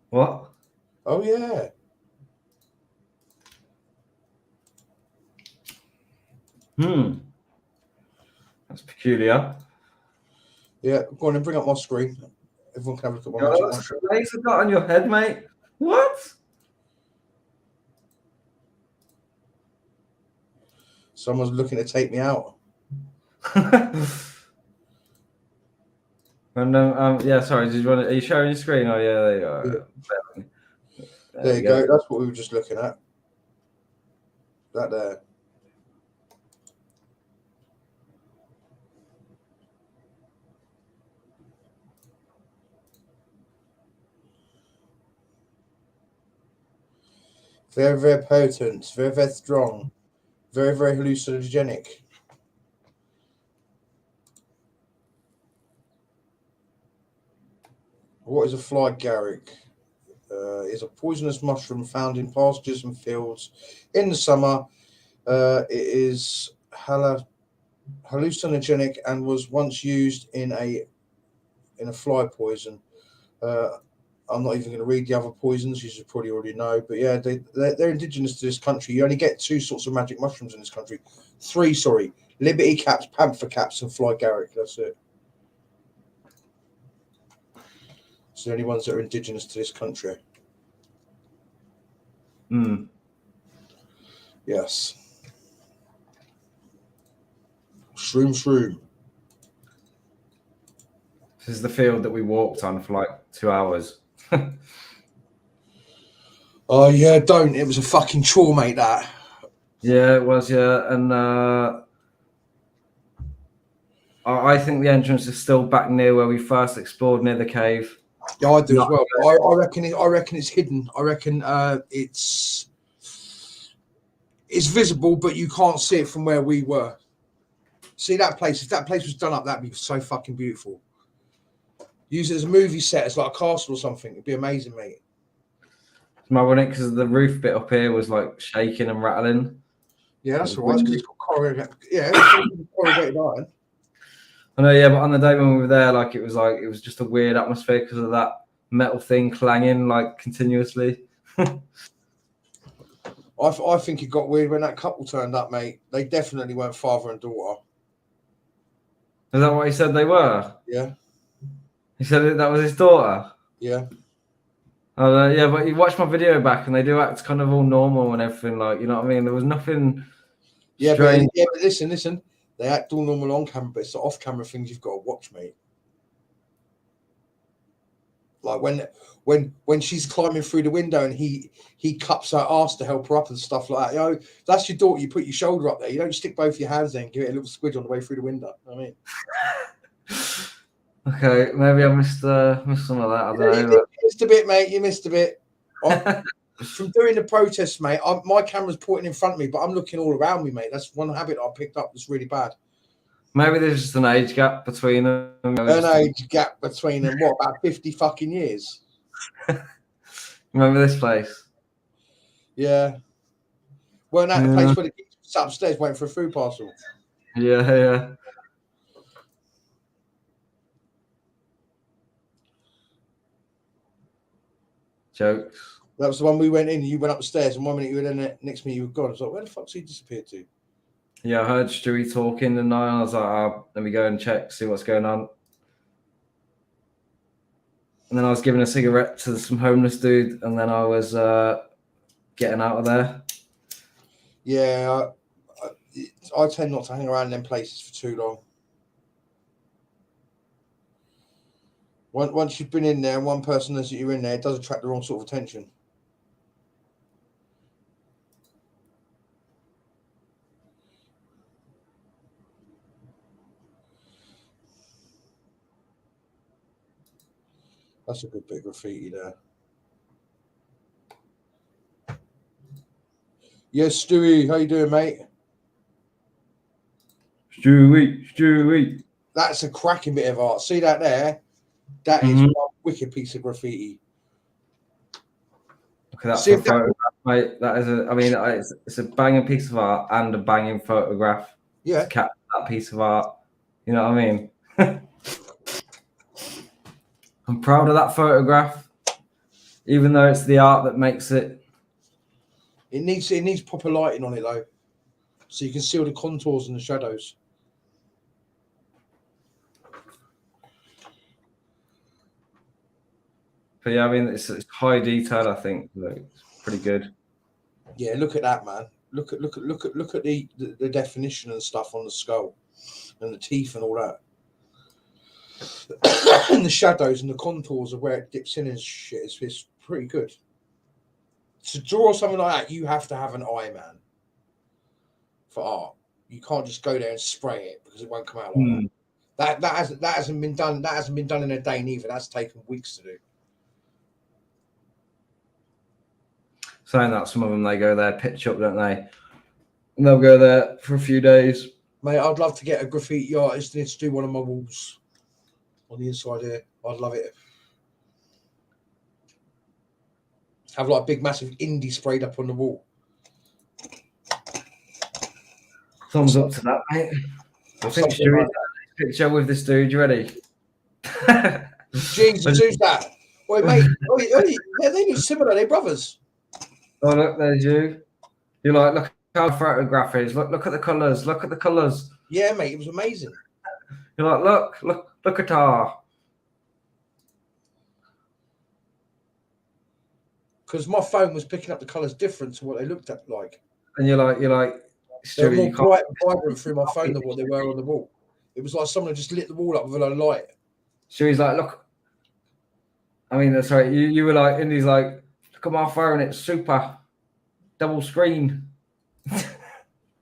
what? Oh yeah. That's peculiar. Yeah. Go on and bring up my screen. Everyone can have a look at my Yo, magic that's mushroom. a laser dot on your head, mate. What? Someone's looking to take me out. And yeah, sorry. Did you want? Are you sharing your screen? Oh yeah, there you are. There you go. That's what we were just looking at. That there. Very, very potent. Very, very strong. Very, very hallucinogenic. What is a fly garrick? Is a poisonous mushroom found in pastures and fields in the summer. It is hallucinogenic and was once used in a fly poison. I'm not even going to read the other poisons. You should probably already know. But yeah, they're indigenous to this country. You only get 2 sorts of magic mushrooms in this country. 3, sorry. Liberty caps, panther caps, and fly garrick. That's it. It's the only ones that are indigenous to this country. Yes. Shroom. This is the field that we walked on for like 2 hours. Oh yeah, don't. It was a fucking chore, mate. That. Yeah, it was. Yeah, and I think the entrance is still back near where we first explored near the cave. Yeah, I do as well. I reckon it's hidden. I reckon it's visible, but you can't see it from where we were. See that place? If that place was done up, that'd be so fucking beautiful. Use it as a movie set, as like a castle or something. It'd be amazing, mate. It's mad, wasn't it? Because the roof bit up here was like shaking and rattling. Yeah, that's all right. Because it's got corrugated iron. I know, yeah, but on the day when we were there, like it was just a weird atmosphere because of that metal thing clanging like continuously. I think it got weird when that couple turned up, mate. They definitely weren't father and daughter. Is that what he said they were? Yeah. He said that was his daughter. Yeah. Yeah, but you watch my video back and they do act kind of all normal and everything, like, you know what I mean? There was nothing strange. But listen. They act all normal on camera, but it's the off-camera things you've got to watch, mate. Like when she's climbing through the window and he cups her ass to help her up and stuff like that. You know, that's your daughter. You put your shoulder up there. You don't stick both your hands there and give it a little squidge on the way through the window. You know what I mean? Okay, maybe I missed some of that. I don't know. You missed a bit, mate. You missed a bit. From doing the protest, mate, my camera's pointing in front of me, but I'm looking all around me, mate. That's one habit I picked up that's really bad. Maybe there's just an age gap between them. An age gap between them, what, about 50 fucking years? Remember this place? Yeah. Weren't that the place where the kids sat upstairs waiting for a food parcel? Yeah. Jokes. That was the one we went in, you went upstairs, and 1 minute you were in there, next minute you were gone. I was like, where the fuck's he disappeared to? Yeah, I heard Stewie talking and I was like, oh, let me go and check, see what's going on. And then I was giving a cigarette to some homeless dude, and then I was getting out of there. Yeah, I tend not to hang around in them places for too long. Once you've been in there and one person knows that you're in there, it does attract the wrong sort of attention. That's a good bit of graffiti there. Yes, Stewie, how you doing, mate? Stewie. That's a cracking bit of art. See that there? That is one wicked piece of graffiti. Okay, that's See a if that- photograph, mate. That is a. I mean, it's a banging piece of art and a banging photograph. Yeah. To capture that piece of art. You know what I mean? I'm proud of that photograph, even though it's the art that makes it. It needs proper lighting on it though, so you can see all the contours and the shadows. But yeah, I mean, it's high detail. I think it's pretty good. Yeah, look at that, man. Look at the definition and stuff on the skull, and the teeth and all that, and the shadows and the contours of where it dips in and shit. It's pretty good. To draw something like that, you have to have an eye, man. For art, you can't just go there and spray it because it won't come out like that. That hasn't been done. That hasn't been done in a day neither. That's taken weeks to do. Saying that, some of them, they go there, pitch up, don't they? And they'll go there for a few days. Mate, I'd love to get a graffiti artist in to do one of my walls on the inside here. I'd love it. Have like a big, massive indie sprayed up on the wall. Thumbs up to that, mate. I think Something Stewie, like that picture with this dude. You ready? Jesus, who's that? Wait, mate. They look similar. They're brothers. Oh, look, there's you. You're like, look how the photograph is. Look at the colours. Look at the colours. Yeah, mate. It was amazing. You're like, look at her. Because my phone was picking up the colours different to what they looked at like. And you're like, They were Stewie, more you can't. bright and vibrant through my phone than what they were on the wall. It was like someone just lit the wall up with a light. Stewie's like, look. I mean, sorry, you were like, Indy's like, look at my phone. It's super double screen.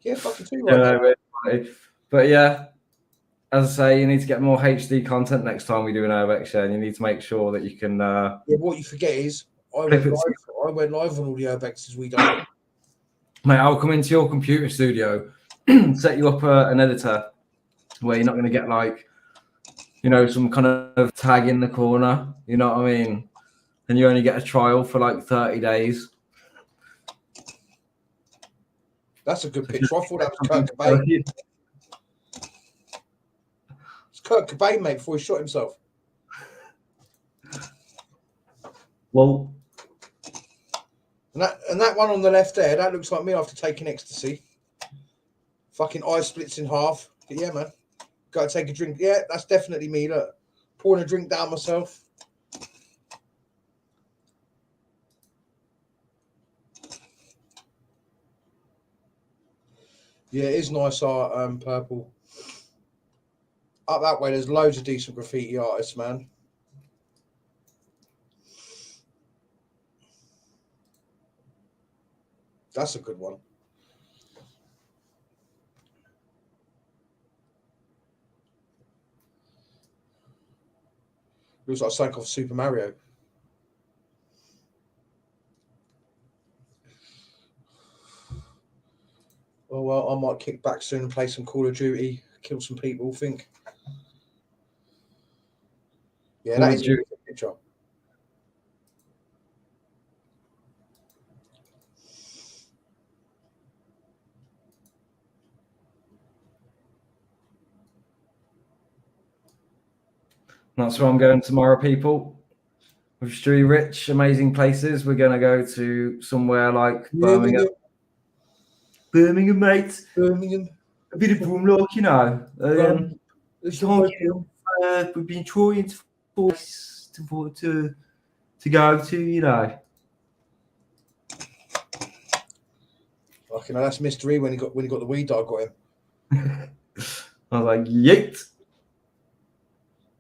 Yeah, fucking too right. Yeah, but yeah, as I say, you need to get more HD content next time we do an Urbex show, and you need to make sure that you can. Yeah, what you forget is I went live on all the Urbexes we done. Mate, I'll come into your computer studio, set you up an editor where you're not going to get like, some kind of tag in the corner. You know what I mean? And you only get a trial for like 30 days. That's a good picture. I thought that was Kurt Cobain. It's Kurt Cobain, mate, before he shot himself. Well, and that one on the left there, that looks like me after taking ecstasy. Fucking eye splits in half. But yeah, man. Gotta take a drink. Yeah, that's definitely me. Look. Pouring a drink down myself. Yeah, it is nice art, purple. Up that way, there's loads of decent graffiti artists, man. That's a good one. Looks like something off Super Mario. Oh, well, I might kick back soon and play some Call of Duty, kill some people, think. Yeah, that is a good picture. That's where I'm going tomorrow, people. With Stewie Rich, amazing places. We're going to go to somewhere like Birmingham. Birmingham, mate. Birmingham. A bit of Broomlock, we've been trying to go to, Fucking hell, that's mystery when he got the weed dog got him. I was like, yeet.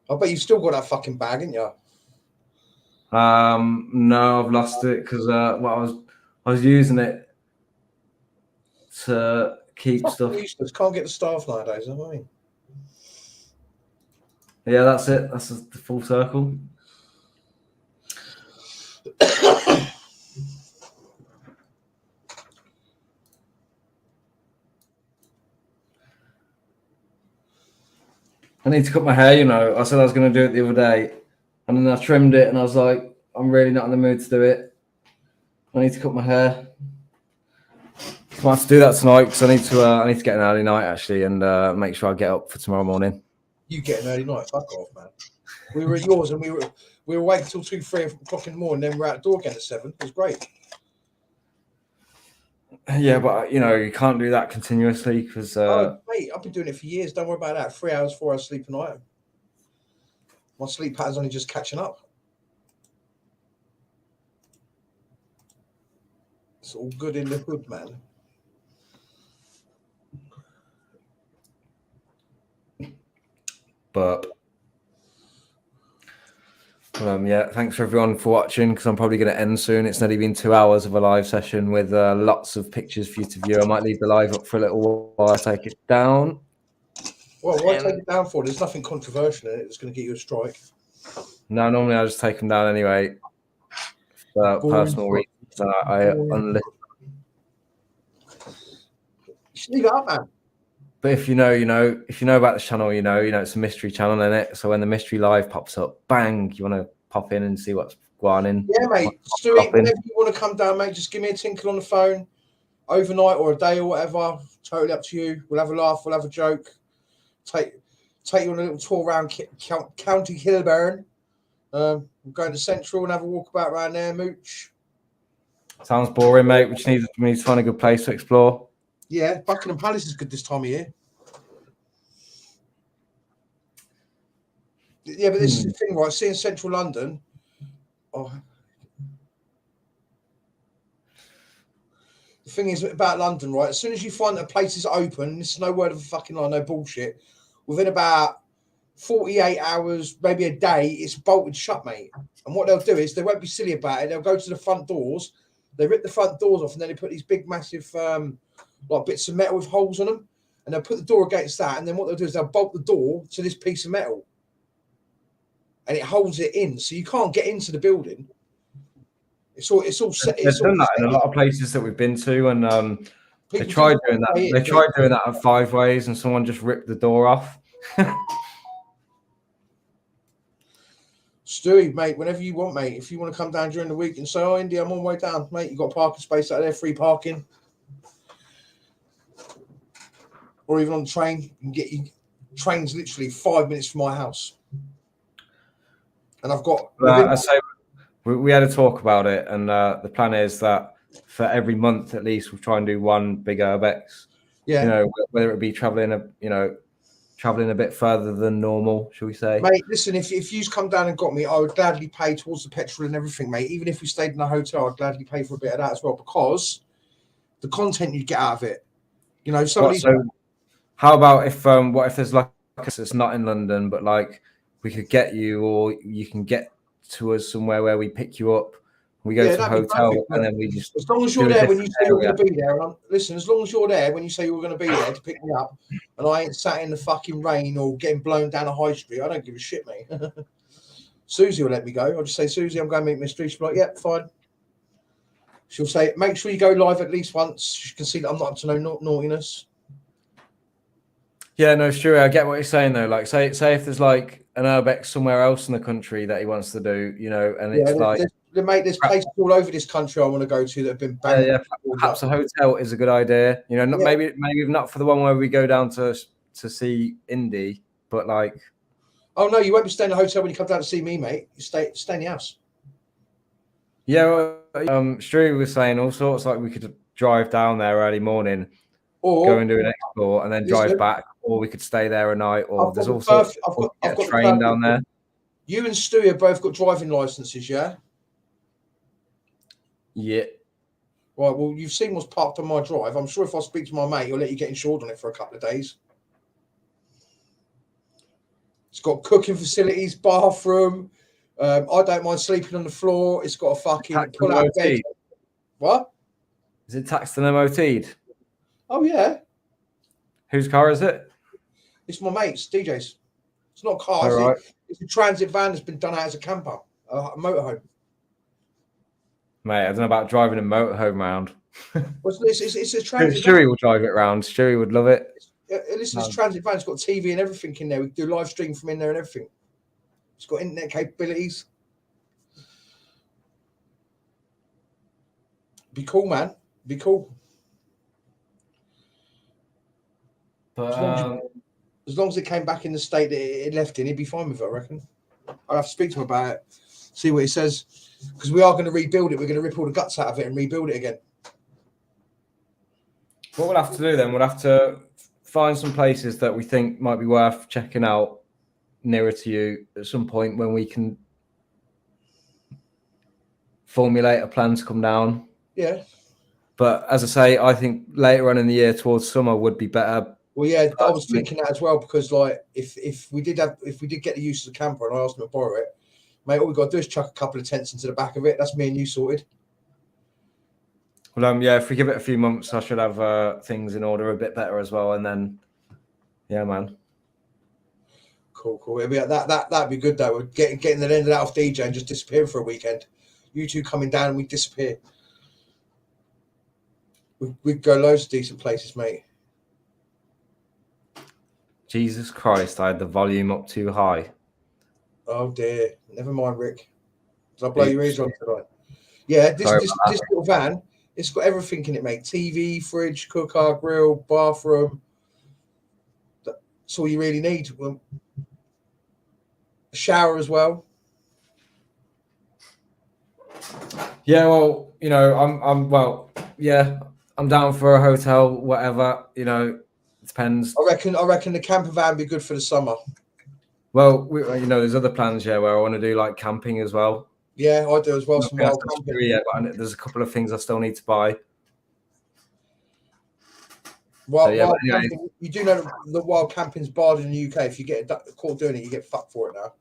I bet you've still got that fucking bag, ain't you? No, I've lost it because I was using it to keep stuff. Useless. Can't get the staff nowadays, know what I mean? Yeah, that's it. That's the full circle. I need to cut my hair, I said I was going to do it the other day, and then I trimmed it, and I was like, I'm really not in the mood to do it. I need to cut my hair. I might have to do that tonight because I need to get an early night actually and make sure I get up for tomorrow morning. You get an early night, fuck off, man. We were at yours and we were awake until 2-3 o'clock in the morning, then we're outdoor again at 7. It was great. Yeah, but you know, you can't do that continuously because Oh, mate, I've been doing it for years. Don't worry about that. 3 hours, 4 hours sleep a night. My sleep pattern's only just catching up. It's all good in the hood, man. but yeah, thanks for everyone for watching because I'm probably going to end soon. It's nearly been 2 hours of a live session with lots of pictures for you to view. I might leave the live up for a little while I take it down. Well, why take it down for? There's nothing controversial in it that's going to get you a strike. No, normally I just take them down anyway for personal reasons. I unlist. You should leave it up, man. But if you know, you know. If you know about the channel, you know it's a mystery channel, isn't it? So when the mystery live pops up, bang, you want to pop in and see what's going on. Yeah, mate. Stewie, whenever you want to come down, mate, just give me a tinkle on the phone overnight or a day or whatever. Totally up to you. We'll have a laugh. We'll have a joke. Take you on a little tour around County Kilburn. We'll go into Central and have a walk about around there, mooch. Sounds boring, mate. We need to find a good place to explore. Yeah, Buckingham Palace is good this time of year. Yeah, but this is the thing, right? Seeing Central London. Oh. The thing is about London, right? As soon as you find that a place is open, this is no word of a fucking lie, no bullshit. Within about 48 hours, maybe a day, it's bolted shut, mate. And what they'll do is they won't be silly about it. They'll go to the front doors, they rip the front doors off, and then they put these big, massive, like bits of metal with holes on them, and they'll put the door against that. And then what they'll do is they'll bolt the door to this piece of metal, and it holds it in, so you can't get into the building. It's all set. They've done that in a lot of places that we've been to, and they tried doing that. They tried doing that at Five Ways, and someone just ripped the door off. Stewie, mate, whenever you want, mate. If you want to come down during the week and say, "Oh, Indy, I'm on my way down," mate, you got parking space out there, free parking, or even on the train. You can get you trains literally 5 minutes from my house, and I've got. I say we had a talk about it, and the plan is that for every month at least, we'll try and do one big urbex. Yeah, you know, whether it be traveling a bit further than normal, shall we say? Mate, listen, if you come down and got me, I would gladly pay towards the petrol and everything, mate. Even if we stayed in a hotel, I'd gladly pay for a bit of that as well, because the content you get out of it. You know, So how about if what if there's like it's not in London, but like we could get you, or you can get to us somewhere where we pick you up. We go to a hotel, perfect, and then we just. As long as you're there when you say you're going to be there, and listen. As long as you're there when you say you're going to be there to pick me up, and I ain't sat in the fucking rain or getting blown down a high street, I don't give a shit, mate. Susie will let me go. I'll just say, Susie, I'm going to meet Miss Street. She'll be like, yep, fine. She'll say, make sure you go live at least once. She can see that I'm not up to no naughtiness. Yeah, no, Stuart, I get what you're saying though. Like, say if there's like an urbex somewhere else in the country that he wants to do, you know, and it's like. Mate, there's places all over this country I want to go to that have been banned. Yeah, perhaps a hotel is a good idea. You know, not maybe not for the one where we go down to see Indy, but like. Oh no, you won't be staying in a hotel when you come down to see me, mate. You stay in the house. Yeah, Stu was saying all sorts. Like we could drive down there early morning, or go and do an explore, and then drive back, or we could stay there a night. Or there's all sorts. I've got a train down there. You and Stu have both got driving licenses, yeah. Yeah. Right, well, you've seen what's parked on my drive. I'm sure if I speak to my mate, he'll let you get insured on it for a couple of days. It's got cooking facilities, bathroom. I don't mind sleeping on the floor. It's got a fucking pull-out bed. What? Is it taxed and MOT'd? Oh, yeah. Whose car is it? It's my mate's, DJ's. It's not a car. It's a transit van that's been done out as a camper, a motorhome. Mate, I don't know about driving a motorhome round. It's a transit van. Stewie will drive it round. Stewie would love it. Listen, this transit van, it's got TV and everything in there. We can do live stream from in there and everything. It's got internet capabilities. Be cool, man. Be cool. But As long as it came back in the state that it left in, he'd be fine with it, I reckon. I'll have to speak to him about it, see what he says. Because we are going to rebuild it. We're going to rip all the guts out of it and rebuild it again. what we'll have to do then, we'll have to find some places that we think might be worth checking out nearer to you at some point when we can formulate a plan to come down. Yeah. But as I say, I think later on in the year towards summer would be better. Well, yeah, I was thinking that as well, because like if we did get the use of the camper and I asked him to borrow it, mate, all we got to do is chuck a couple of tents into the back of it. That's me and you sorted. Well, yeah, if we give it a few months, I should have things in order a bit better as well. And then, yeah, man. Cool. It'd be, that'd be good though. We're getting the end of that off DJ and just disappearing for a weekend. You two coming down and we disappear. We'd go loads of decent places, mate. Jesus Christ, I had the volume up too high. Oh dear. Never mind, Rick. Did I blow your ears on tonight? Yeah, this little van, it's got everything in it, mate. TV, fridge, cooker, grill, bathroom. That's all you really need. A shower as well. Yeah, well, you know, I'm down for a hotel, whatever, you know, it depends. I reckon the camper van would be good for the summer. Well, there's other plans, yeah, where I want to do like camping as well. Yeah, I do as well. Some wild camping. Yeah, but there's a couple of things I still need to buy. Camping, you do know the wild camping's barred in the UK. If you get caught doing it, you get fucked for it now.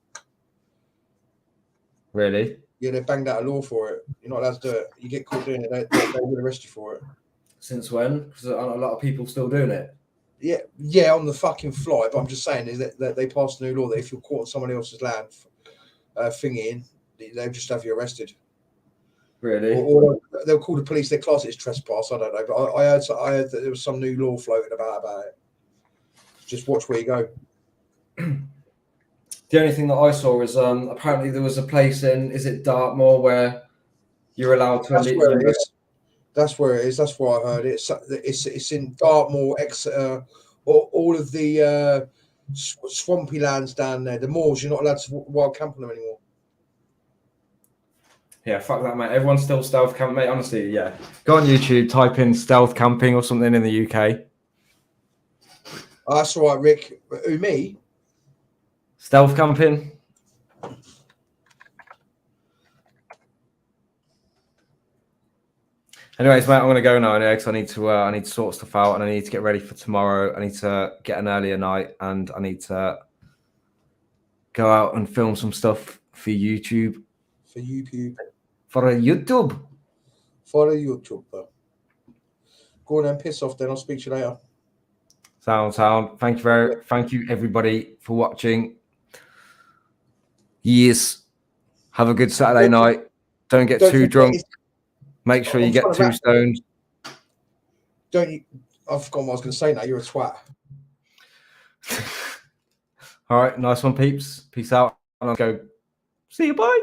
Really? Yeah, they banged out a law for it. You're not allowed to do it. You get caught doing it, they will arrest you for it. Since when? Because aren't a lot of people still doing it? Yeah, on the fucking fly. But I'm just saying is that they passed a new law that if you're caught on somebody else's land thingying, they'll just have you arrested. Really? Or they'll call the police. Their class is trespass. I don't know, but I heard that there was some new law floating about it. Just watch where you go. The only thing that I saw is apparently there was a place is it Dartmoor where you're allowed to. That's where it is. That's where it is. That's where I heard it. It's in Dartmoor, Exeter, all of the swampy lands down there. The moors, you're not allowed to wild camp on them anymore. Yeah, fuck that, mate. Everyone's still stealth camping, mate. Honestly, yeah. Go on YouTube, type in stealth camping or something in the UK. Oh, that's all right, Rick. Who, me? Stealth camping. Anyways, mate, I'm gonna go now anyway because I need to sort stuff out and I need to get ready for tomorrow. I need to get an earlier night and I need to go out and film some stuff for YouTube. For YouTube. For YouTube. For YouTube. Go on and piss off. Then I'll speak to you later. Sound. Thank you everybody for watching. Yes. Have a good Saturday night. Don't get too drunk. Make sure you get 2 stones. Don't you? I've forgotten what I was going to say now. You're a twat. All right. Nice one, peeps. Peace out. And I'll go. See you. Bye.